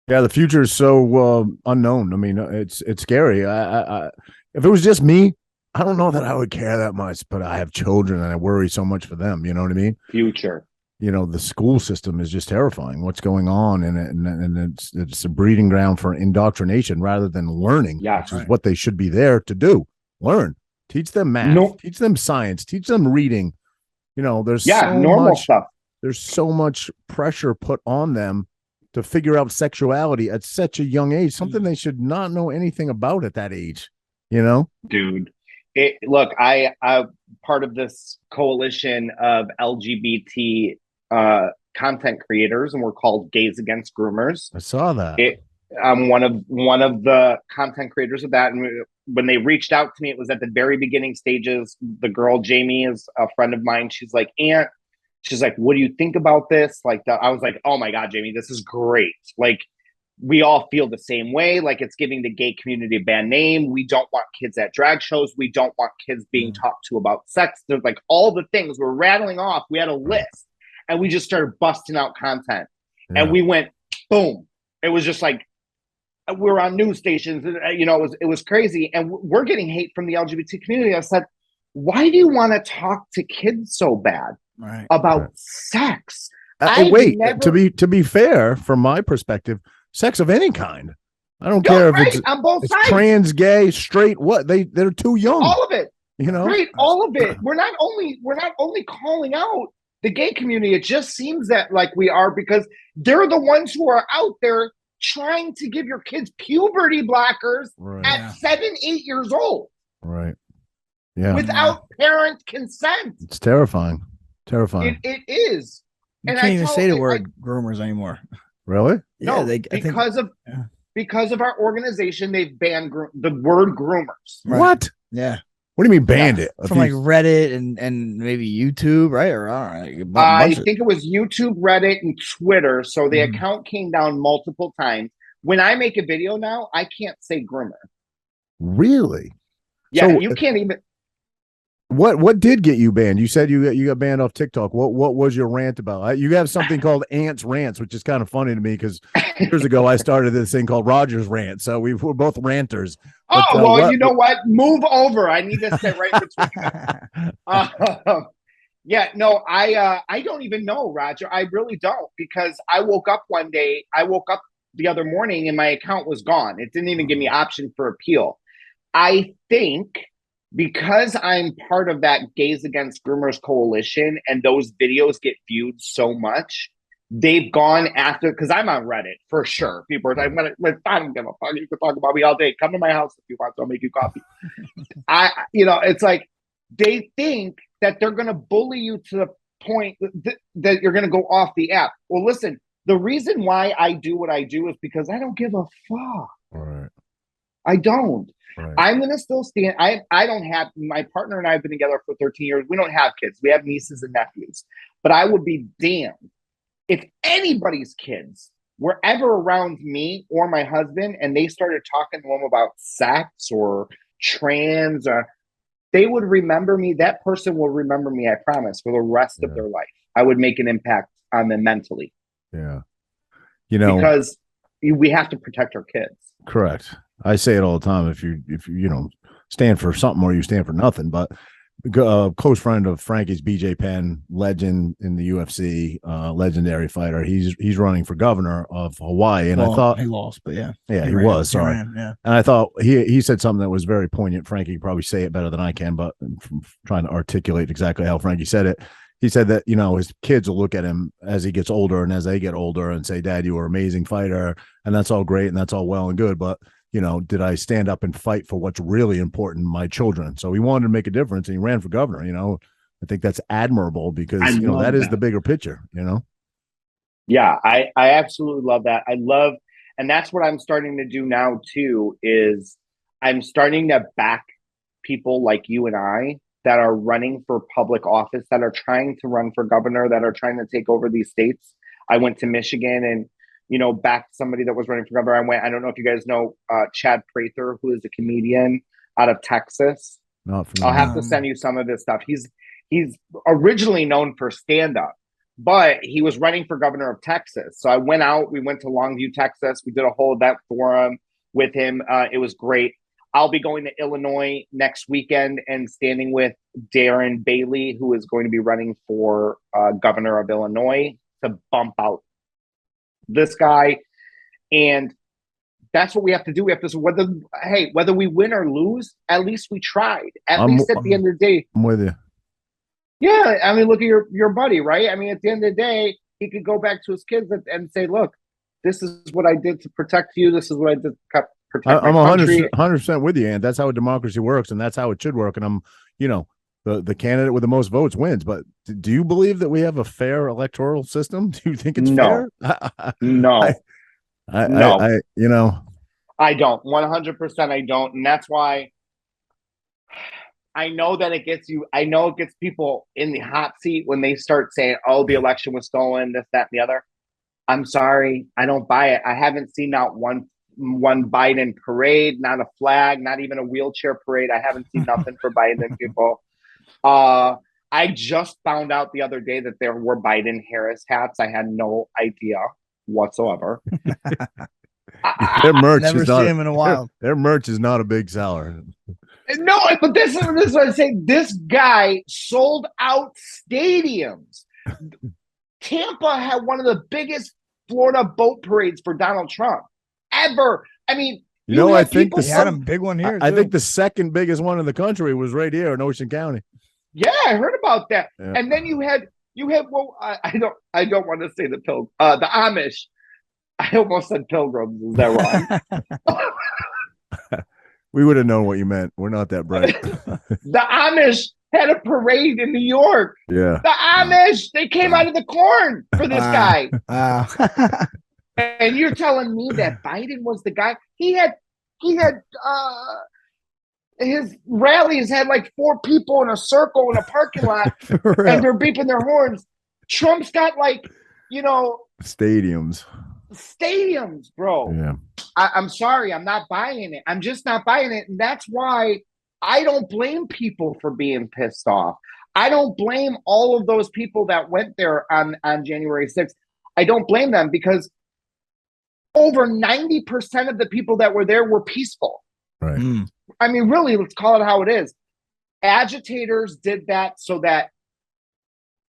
Yeah, the future is so unknown. I mean, it's scary. I if it was just me, I don't know that I would care that much, but I have children and I worry so much for them. You know what I mean? Future. The school system is just terrifying. What's going on, and it's a breeding ground for indoctrination rather than learning, which is what they should be there to do. Learn, teach them math, teach them science, teach them reading. There's so normal much stuff. There's so much pressure put on them to figure out sexuality at such a young age, something they should not know anything about at that age. Dude. Look, I'm part of this coalition of LGBT content creators, and we're called Gays Against Groomers. I saw that. I'm one of the content creators of that. And when they reached out to me, it was at the very beginning stages. The girl, Jamie, is a friend of mine. She's like, Aunt, she's like, what do you think about this? Like, I was like, oh my God, Jamie, this is great. Like, we all feel the same way. Like, it's giving the gay community a bad name. We don't want kids at drag shows. We don't want kids being talked to about sex. There's like all the things we're rattling off. We had a list and we just started busting out content and we went, boom. It was just like, we're on news stations. It was crazy. And we're getting hate from the LGBT community. I said, why do you want to talk to kids so bad about sex? To be fair, from my perspective, sex of any kind. I don't care if it's on both sides. Trans, gay, straight, what they're too young. All of it. Right, all of it. We're not only calling out the gay community. It just seems that like we are, because they're the ones who are out there trying to give your kids puberty blockers at 7, 8 years old. Right. Yeah. Without parent consent. It's terrifying. It is. You can't even say the word groomers anymore. Really? Yeah, because of our organization, they've banned the word groomers. Right. What? Yeah. What do you mean banned it? From like Reddit and maybe YouTube, right? Or I think it was YouTube, Reddit, and Twitter. So the account came down multiple times. When I make a video now, I can't say groomer. Really? Yeah, so, you can't even. What did get you banned? You said you got banned off TikTok. What was your rant about? You have something called Ants Rants, which is kind of funny to me because years ago I started this thing called Rogers Rant. So we're both ranters. But, you know what? Move over. I need to sit right between you. Yeah, no, I don't even know, Roger. I really don't, because I woke up the other morning and my account was gone. It didn't even give me option for appeal. I think because I'm part of that Gays Against Groomers coalition and those videos get viewed so much, they've gone after, because I'm on Reddit for sure. People are like, I don't give a fuck. You can talk about me all day. Come to my house if you want, I'll make you coffee. It's like they think that they're going to bully you to the point that you're going to go off the app. Well, listen, the reason why I do what I do is because I don't give a fuck. Right. I don't. Right. I'm going to still stand. I don't have, my partner and I have been together for 13 years. We don't have kids. We have nieces and nephews. But I would be damned if anybody's kids were ever around me or my husband and they started talking to them about sex or trans, they would remember me. That person will remember me, I promise, for the rest of their life. I would make an impact on them mentally. Yeah. Because we have to protect our kids. Correct. I say it all the time. If you stand for something or you stand for nothing, but close friend of Frankie's, BJ Penn, legend in the UFC, legendary fighter. He's running for governor of Hawaii, and I thought he lost, but yeah, he was. Sorry, yeah. And I thought he said something that was very poignant. Frankie could probably say it better than I can, but from trying to articulate exactly how Frankie said it. He said that, his kids will look at him as he gets older and as they get older and say, Dad, you were an amazing fighter. And that's all great. And that's all well and good. But, did I stand up and fight for what's really important, my children? So he wanted to make a difference and he ran for governor. I think that's admirable because, that is the bigger picture, Yeah, I absolutely love that. And that's what I'm starting to do now too, is I'm starting to back people like you and I that are running for public office, that are trying to run for governor, that are trying to take over these states. I went to Michigan and, backed somebody that was running for governor. I don't know if you guys know Chad Prather, who is a comedian out of Texas. I'll have to send you some of his stuff. He's originally known for stand-up, but he was running for governor of Texas. So we went to Longview, Texas. We did a whole event for him with him. It was great. I'll be going to Illinois next weekend and standing with Darren Bailey, who is going to be running for governor of Illinois, to bump out this guy. And that's what we have to do. We have to, whether we win or lose, at least we tried. At least at the end of the day. I'm with you. Yeah. I mean, look at your buddy, right? I mean, at the end of the day, he could go back to his kids and say, look, this is what I did to protect you. This is what I did to protect I'm 100% with you, and that's how a democracy works, and that's how it should work. And I'm, the candidate with the most votes wins. But do you believe that we have a fair electoral system? Do you think it's fair? No. No. I don't. 100% I don't. And that's why I know that it gets people in the hot seat when they start saying, oh, the election was stolen, this, that, and the other. I'm sorry. I don't buy it. I haven't seen not one Biden parade, not a flag, not even a wheelchair parade. I haven't seen nothing for Biden people. I just found out the other day that there were Biden Harris hats. I had no idea whatsoever. Their merch never is seen him in a while. Their merch is not a big seller. No, but this is what I'm saying. This guy sold out stadiums. Tampa had one of the biggest Florida boat parades for Donald Trump ever. I mean, I think he had a big one here. I think the second biggest one in the country was right here in Ocean County. Yeah, I heard about that. Yeah. And then you had well, I don't want to say the Amish. I almost said pilgrims. Is that wrong? We would have known what you meant. We're not that bright. The Amish had a parade in New York. Yeah. The Amish, they came out of the corn for this guy. And you're telling me that Biden was the guy? He had his rallies had like 4 people in a circle in a parking lot and they're beeping their horns. Trump's got stadiums, bro. Yeah. I'm sorry. I'm not buying it. I'm just not buying it. And that's why I don't blame people for being pissed off. I don't blame all of those people that went there on January 6th. I don't blame them because over 90% of the people that were there were peaceful. Right. I mean, really, let's call it how it is. Agitators did that so that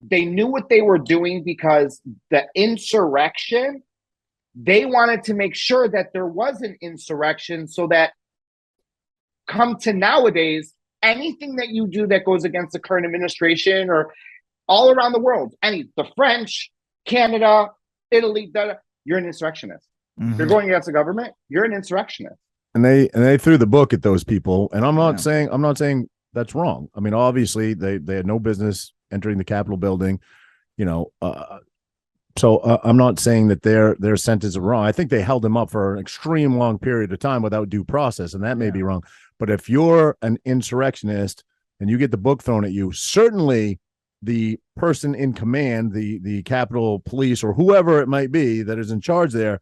they knew what they were doing, because the insurrection, they wanted to make sure that there was an insurrection so that come to nowadays, anything that you do that goes against the current administration or all around the world, the French, Canada, Italy, you're an insurrectionist. Mm-hmm. You're going against the government, you're an insurrectionist. And they threw the book at those people. And I'm not saying that's wrong. I mean, obviously they had no business entering the Capitol building, so I'm not saying that their sentence is wrong. I think they held him up for an extreme long period of time without due process, and that may be wrong. But if you're an insurrectionist and you get the book thrown at you, certainly the person in command, the Capitol Police or whoever it might be that is in charge there,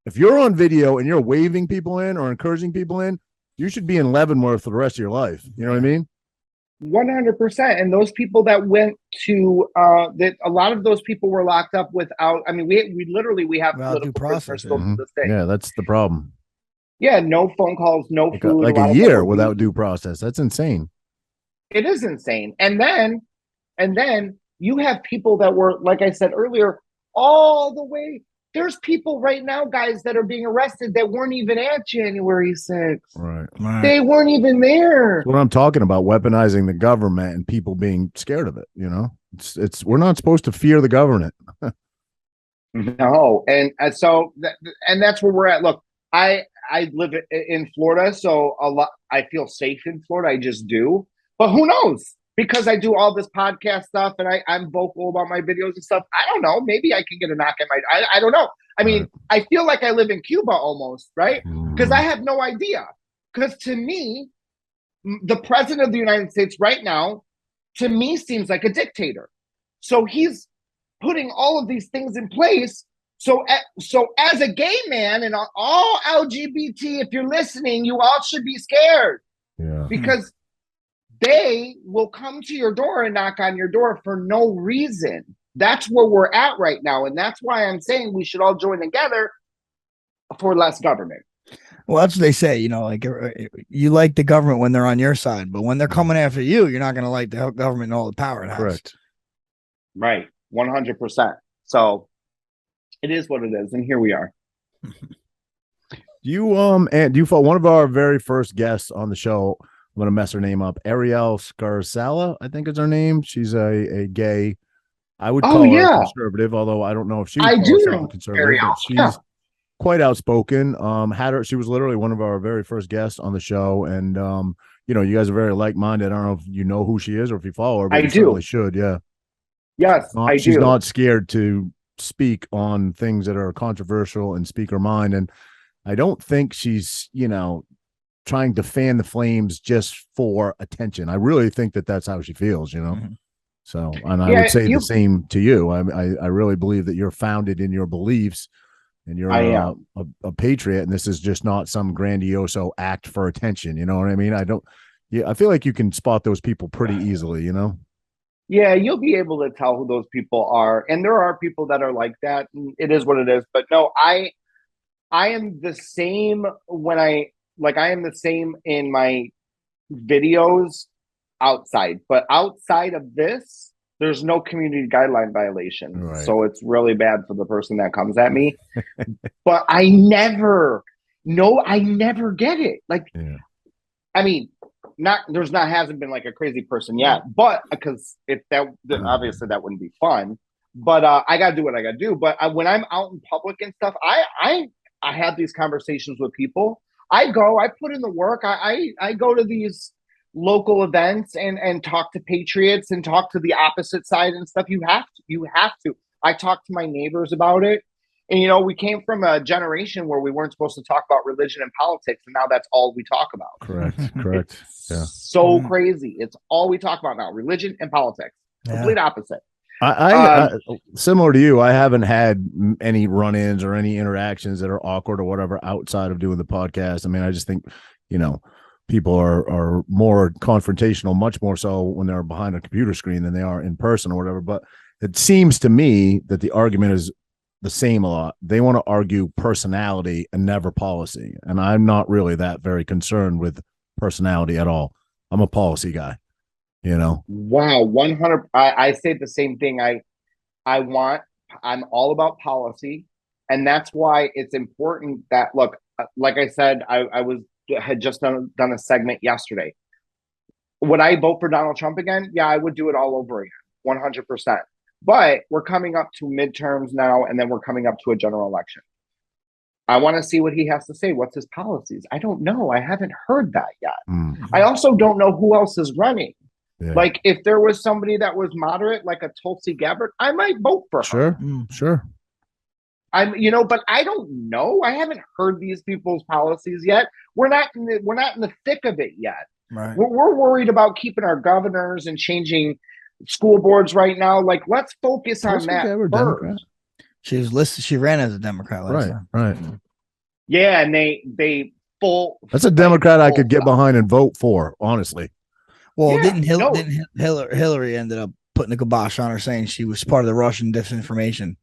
if you're on video and you're waving people in or encouraging people in, you should be in Leavenworth for the rest of your life. You know what I mean? 100%. And those people that went to that, a lot of those people were locked up without. I mean, we have political prisoners still to this day. Yeah, that's the problem. Yeah, no phone calls, no food, like a year without due process. That's insane. It is insane. And then you have people that were, like I said earlier, all the way. There's people right now, guys, that are being arrested that weren't even at January 6th. Right. They weren't even there. That's what I'm talking about, weaponizing the government and people being scared of it. It's we're not supposed to fear the government. No. And so that's where we're at. Look, I live in Florida, so I feel safe in Florida. I just do. But who knows? Because I do all this podcast stuff and I'm vocal about my videos and stuff. I don't know. Maybe I can get a knock at I don't know. I mean, I feel like I live in Cuba almost, right? Because I have no idea. Because to me, the president of the United States right now, to me, seems like a dictator. So he's putting all of these things in place. So as a gay man and all LGBT, if you're listening, you all should be scared. Yeah. Because they will come to your door and knock on your door for no reason. That's where we're at right now. And that's why I'm saying we should all join together for less government. Well, that's what they say, like you like the government when they're on your side, but when they're coming after you, you're not going to like the government and all the power it has. Correct. Right. 100%. So it is what it is. And here we are. And you follow one of our very first guests on the show. I'm going to mess her name up. Ariel Scarsala, I think is her name. She's a gay, I would call her a conservative, although I don't know if she's a conservative. But she's quite outspoken. She was literally one of our very first guests on the show. And, you guys are very like-minded. I don't know if you know who she is or if you follow her, but you certainly should. Yeah. Yes, I do. She's not scared to speak on things that are controversial and speak her mind. And I don't think she's, trying to fan the flames just for attention. I really think that that's how she feels, Mm-hmm. So, and I would say the same to you. I really believe that you're founded in your beliefs and you're a patriot, and this is just not some grandioso act for attention. You know what I mean? I feel like you can spot those people pretty easily, Yeah, you'll be able to tell who those people are. And there are people that are like that. And it is what it is. But no, I am the same I am the same in my videos outside, but outside of this, there's no community guideline violation. Right. So it's really bad for the person that comes at me, but I never get it. I mean, hasn't been like a crazy person yet, but because obviously that wouldn't be fun, but I got to do what I got to do. But when I'm out in public and stuff, I have these conversations with people. I put in the work. I go to these local events and talk to patriots and talk to the opposite side and stuff. You have to. I talk to my neighbors about it. And, we came from a generation where we weren't supposed to talk about religion and politics. And now that's all we talk about. Correct. Yeah. So crazy. It's all we talk about now, religion and politics. Complete opposite. I similar to you, I haven't had any run-ins or any interactions that are awkward or whatever outside of doing the podcast. I mean, I just think, people are more confrontational, much more so when they're behind a computer screen than they are in person or whatever. But it seems to me that the argument is the same a lot. They want to argue personality and never policy. And I'm not really that very concerned with personality at all. I'm a policy guy. Wow, 100. I say the same thing. I'm all about policy, and that's why it's important that, look, like I said, I had just done a segment yesterday. Would I vote for Donald Trump again? Yeah, I would do it all over again, 100%. But we're coming up to midterms now, and then we're coming up to a general election. I want to see what he has to say. What's his policies? I don't know. I haven't heard that yet. I also don't know who else is running. Yeah. Like, if there was somebody that was moderate, like a Tulsi Gabbard, I might vote for her. Sure. But I don't know. I haven't heard these people's policies yet. We're not in the thick of it yet. Right. We're worried about keeping our governors and changing school boards right now. Like, let's focus on that first. Democrat. She was listed. She ran as a Democrat last time. Right. Yeah, and they full. That's a Democrat I could get behind and vote for, honestly. Well, didn't Hillary ended up putting a kibosh on her, saying she was part of the Russian disinformation?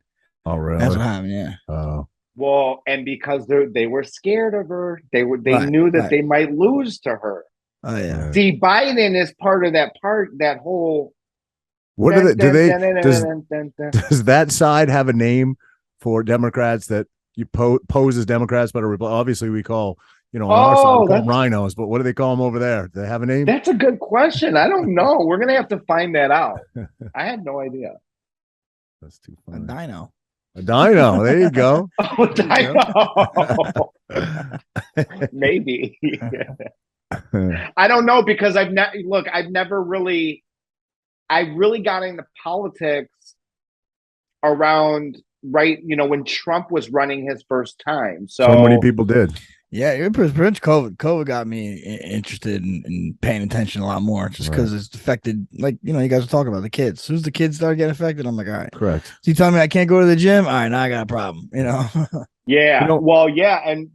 Oh, really? That's what happened. Yeah. Oh. Well, and because they were scared of her, they knew that they might lose to her. Oh yeah. See, Biden is part of that whole. What are they? Does that side have a name for Democrats that you pose as Democrats, but obviously we call on our side we call them rhinos, but what do they call them over there? Do they have a name? That's a good question. I don't know. We're gonna have to find that out. I had no idea. That's too funny. A dino. There you go. Oh, dino. Maybe. I don't know, because I really got into politics around when Trump was running his first time. So many people did. Yeah, pretty much COVID got me interested in paying attention a lot more, just because it's affected, like, you guys are talking about the kids. As soon as the kids start getting affected, I'm like, all right. Correct. So you telling me I can't go to the gym? All right, now I got a problem, Yeah. Well, yeah. And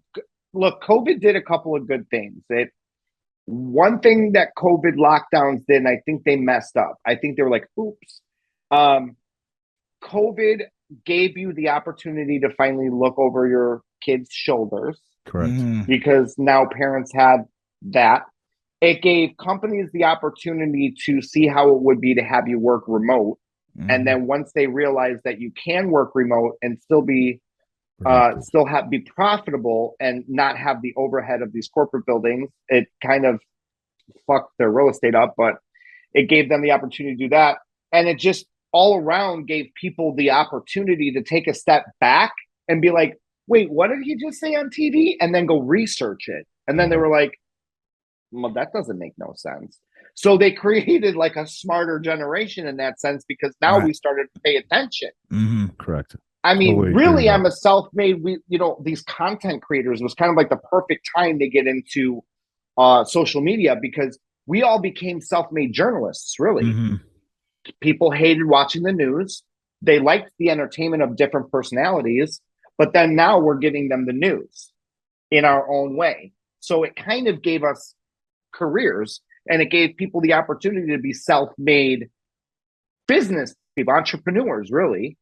look, COVID did a couple of good things. One thing that COVID lockdowns did, and I think they messed up. I think they were like, oops. COVID gave you the opportunity to finally look over your kids' shoulders. Correct. Because now parents had that. It gave companies the opportunity to see how it would be to have you work remote. And then once they realized that you can work remote and still be be profitable and not have the overhead of these corporate buildings, it kind of fucked their real estate up, but it gave them the opportunity to do that. And it just all around gave people the opportunity to take a step back and be like, wait, what did he just say on TV? And then go research it. And then they were like, well, that doesn't make no sense. So they created like a smarter generation in that sense, because now we started to pay attention. Correct. I mean, totally really, I'm a self-made, these content creators, was kind of like the perfect time to get into social media, because we all became self-made journalists, really. People hated watching the news. They liked the entertainment of different personalities, but then now we're giving them the news in our own way. So it kind of gave us careers, and it gave people the opportunity to be self-made business people, entrepreneurs, really.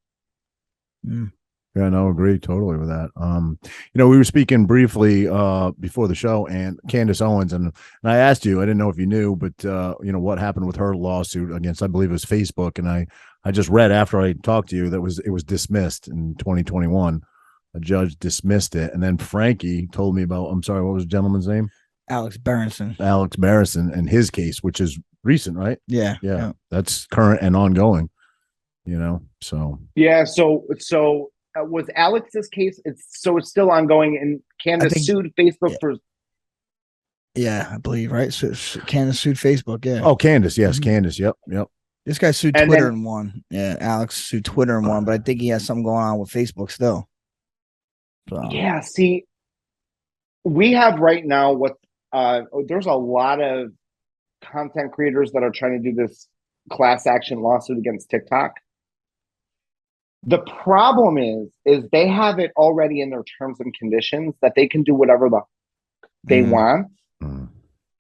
Yeah, no, agree totally with that. We were speaking briefly before the show, and Candace Owens, and I asked you, I didn't know if you knew, but what happened with her lawsuit against, I believe it was Facebook, and I just read after I talked to you that it was dismissed in 2021. A judge dismissed it, and then Frankie told me about, I'm sorry, what was the gentleman's name? Alex Berenson, and his case, which is recent, right? Yeah. That's current and ongoing. So yeah. So was Alex's case? It's still ongoing, and Candace sued Facebook for. Yeah, I believe, right. So Candace sued Facebook. Yeah. Oh, Candace. Yes, Candace. Yep. This guy sued Twitter and won. Yeah, Alex sued Twitter and won, but I think he has something going on with Facebook still. So. Yeah. See, we have right now there's a lot of content creators that are trying to do this class action lawsuit against TikTok. The problem is they have it already in their terms and conditions that they can do whatever they want.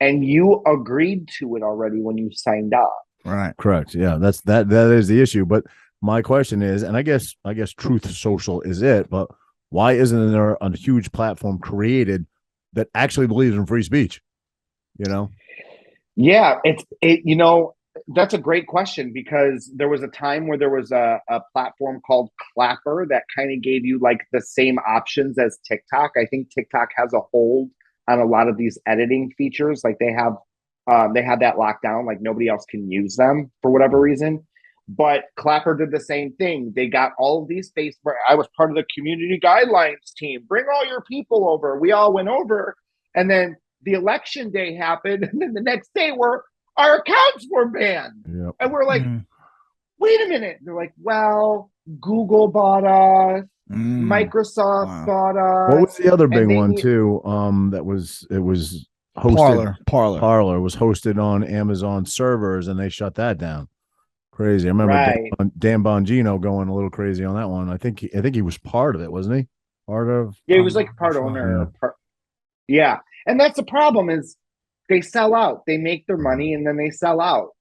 And you agreed to it already when you signed up. Right. Correct. Yeah, that is the issue. But my question is, and I guess Truth Social is it, but why isn't there a huge platform created that actually believes in free speech? Yeah, that's a great question, because there was a time where there was a platform called Clapper that kind of gave you like the same options as TikTok. I think TikTok has a hold on a lot of these editing features. Like they have They had that lockdown, like nobody else can use them for whatever reason. But Clapper did the same thing. They got all of these Facebook. I was part of the community guidelines team. Bring all your people over. We all went over, and then the election day happened, and then the next day our accounts were banned, and we're like, wait a minute. They're like, well, Google bought us, Microsoft bought us. What was the other big one too? It was hosted. Parlor was hosted on Amazon servers, and they shut that down. Crazy. I remember Dan Bongino going a little crazy on that one. I think he was part of it, wasn't he? Part of he was like part owner. Yeah. And that's the problem is they sell out. They make their money and then they sell out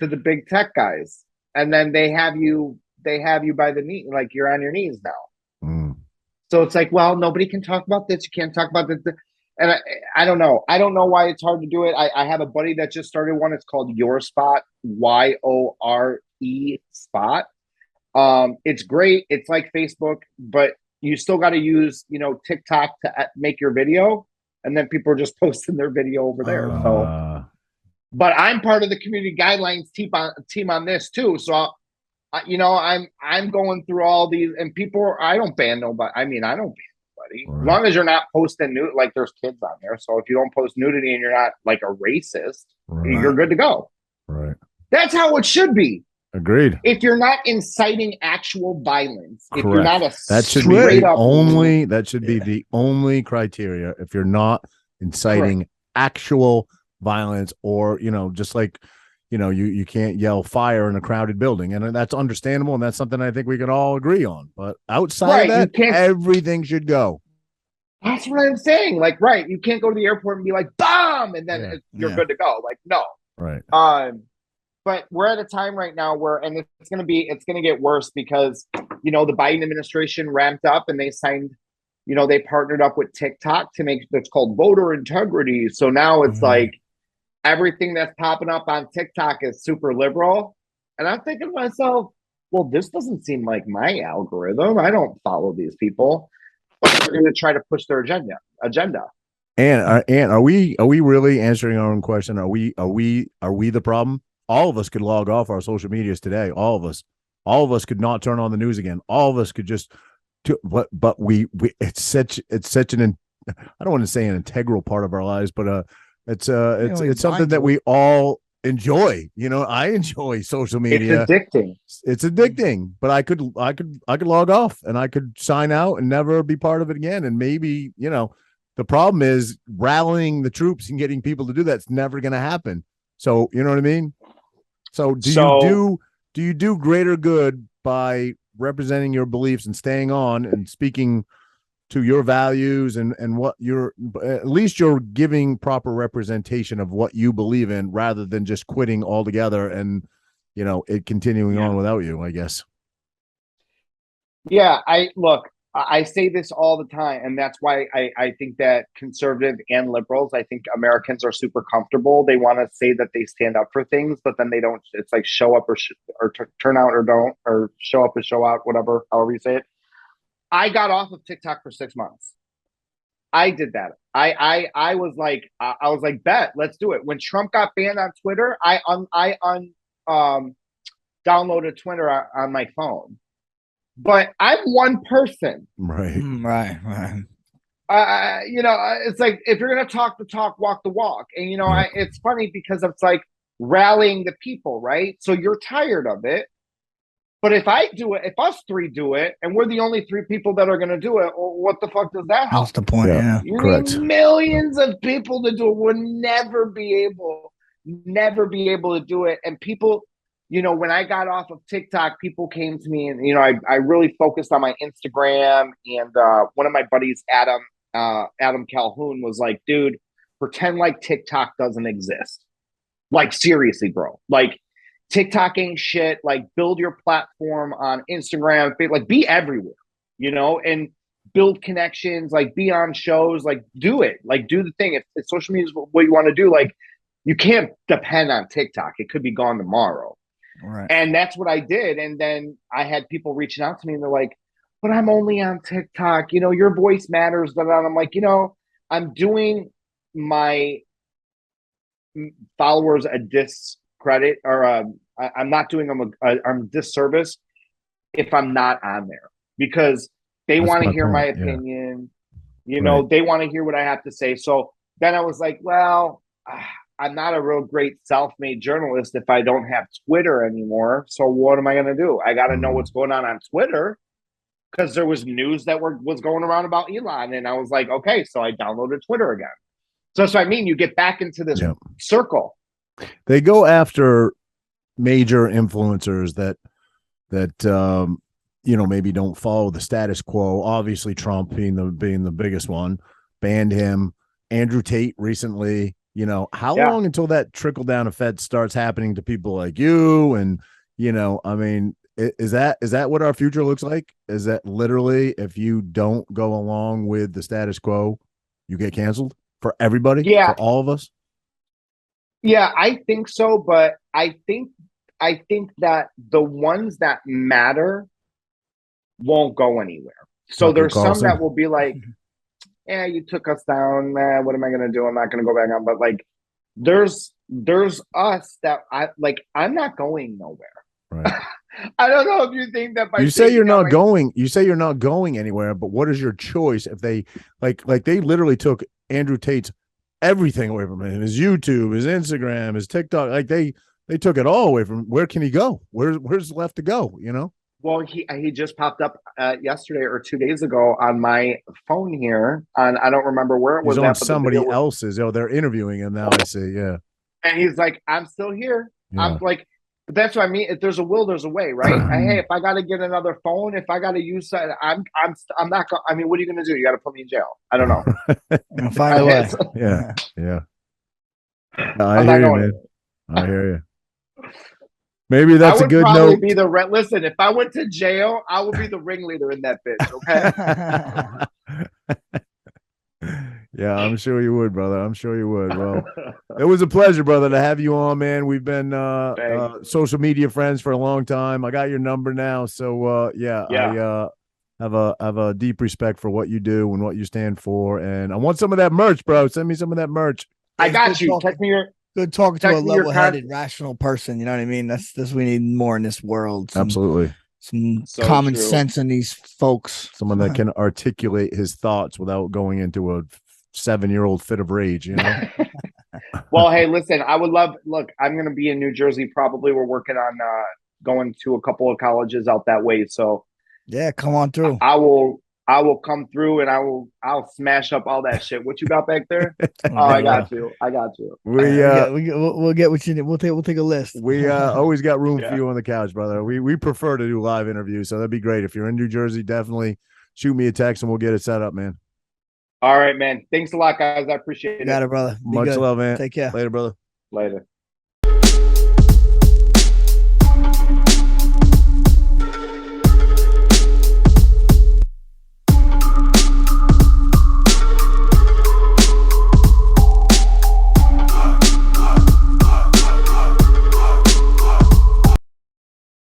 to the big tech guys. And then they have you by the knee, like you're on your knees now. So it's like, well, nobody can talk about this. You can't talk about this. And I don't know. I don't know why it's hard to do it. I have a buddy that just started one. It's called Your Spot, YORE Spot. It's great. It's like Facebook, but you still got to use, TikTok to make your video. And then people are just posting their video over there. But I'm part of the community guidelines team on this too. So, I'm going through all these, and people. I don't ban nobody. I don't ban nobody. As long as you're not posting like there's kids on there. So if you don't post nudity and you're not like a racist, you're good to go. Right. That's how it should be. Agreed. If you're not inciting actual violence, Correct. If you're not a that should be the only criteria. If you're not inciting actual violence, or just like you can't yell fire in a crowded building, and that's understandable, and that's something I think we can all agree on. But outside of that, everything should go. That's what I'm saying. Like, you can't go to the airport and be like, bomb, and then you're good to go. Like, no. Right. But we're at a time right now where, and it's going to get worse because, the Biden administration ramped up and they signed, they partnered up with TikTok to make, it's called voter integrity. So now it's like everything that's popping up on TikTok is super liberal. And I'm thinking to myself, well, this doesn't seem like my algorithm. I don't follow these people. But they're going to try to push their agenda. And are we really answering our own question? Are we the problem? All of us could log off our social medias today. All of us could not turn on the news again. All of us could just but we it's such an, I don't want to say an integral part of our lives, but it's something that we all enjoy. I enjoy social media. It's addicting, but I could log off and I could sign out and never be part of it again. And maybe, the problem is rallying the troops and getting people to do that's never going to happen. So, you know what I mean? So do you do greater good by representing your beliefs and staying on and speaking to your values and what at least you're giving proper representation of what you believe in, rather than just quitting altogether and, it continuing on without you, I guess. Yeah. I say this all the time, and that's why I think that conservative and liberals, I think Americans are super comfortable. They want to say that they stand up for things, but then they don't. It's like show up or turn out or don't, or show up or show out, whatever, however you say it. I got off of TikTok for 6 months. I did that. I was like, bet, let's do it. When Trump got banned on Twitter, I downloaded Twitter on my phone. But I'm one person. Right. It's like, if you're going to talk the talk, walk the walk. And, it's funny because it's like rallying the people, right? So you're tired of it. But if I do it, if us three do it, and we're the only 3 people that are going to do it, well, what the fuck does that help? That's the point, You need millions of people to do it. We'll never be able to do it. And people... when I got off of TikTok, people came to me and, I really focused on my Instagram, and one of my buddies, Adam Calhoun, was like, dude, pretend like TikTok doesn't exist. Like, seriously, bro, like TikTok ain't shit. Like, build your platform on Instagram, like be everywhere, and build connections, like be on shows, like do it, like do the thing. If social media is what you want to do, like you can't depend on TikTok. It could be gone tomorrow. Right. And that's what I did. And then I had people reaching out to me and they're like, but I'm only on TikTok, your voice matters. And I'm like, I'm doing my followers a discredit or I'm not doing them a disservice if I'm not on there because they want to hear my opinion. You know, they want to hear what I have to say. So then I was like, well, I'm not a real great self-made journalist if I don't have Twitter anymore. So what am I going to do? I got to know what's going on Twitter because there was news that was going around about Elon. And I was like, okay, so I downloaded Twitter again. So that's what I mean. You get back into this circle. They go after major influencers that maybe don't follow the status quo. Obviously, Trump being the biggest one, banned him. Andrew Tate recently. How long until that trickle down effect starts happening to people like you? And I mean, is that what our future looks like? Is that literally if you don't go along with the status quo, you get canceled for everybody? For all of us? Yeah, I think so. But I think that the ones that matter won't go anywhere. So there's some that will be like, yeah, you took us down. What am I going to do? I'm not going to go back on. But like, there's us that I'm not going nowhere. Right. I don't know if you think that you say you're not going. You say you're not going anywhere. But what is your choice if they like they literally took Andrew Tate's everything away from him, his YouTube, his Instagram, his TikTok. Like they took it all away from him. Where can he go? Where's left to go? Well, he just popped up yesterday or 2 days ago on my phone here. I don't remember where it was. He's on somebody else's. Oh, they're interviewing him now. I see. Yeah. And he's like, "I'm still here." Yeah. I'm like, that's what I mean. If there's a will, there's a way, right? Hey, if I got to get another phone, if I got to use that, I'm not. I mean, what are you going to do? You got to put me in jail. I don't know. Find a way. Yeah. I hear you, man. I hear you. Maybe that's a good note. Listen, if I went to jail, I would be the ringleader in that bitch. Okay. Yeah, I'm sure you would, brother. I'm sure you would. Well, it was a pleasure, brother, to have you on, man. We've been social media friends for a long time. I got your number now, so I have a deep respect for what you do and what you stand for, and I want some of that merch, bro. Send me some of that merch. I got you. Text me your. Good talking to a level-headed, rational person. You know what I mean? That's we need more in this world. Absolutely. Some common sense in these folks. Someone that can articulate his thoughts without going into a 7-year-old fit of rage, Well, hey, listen, I would love, look, I'm going to be in New Jersey. Probably we're working on going to a couple of colleges out that way. So yeah, come on through. I will come through and I'll smash up all that shit. What you got back there? I got you. We'll get what you need. We'll take a list. We always got room for you on the couch, brother. We prefer to do live interviews, so that'd be great. If you're in New Jersey, definitely shoot me a text and we'll get it set up, man. All right, man. Thanks a lot, guys. I appreciate it. Got it, brother. Much love, man. Take care. Later, brother. Later.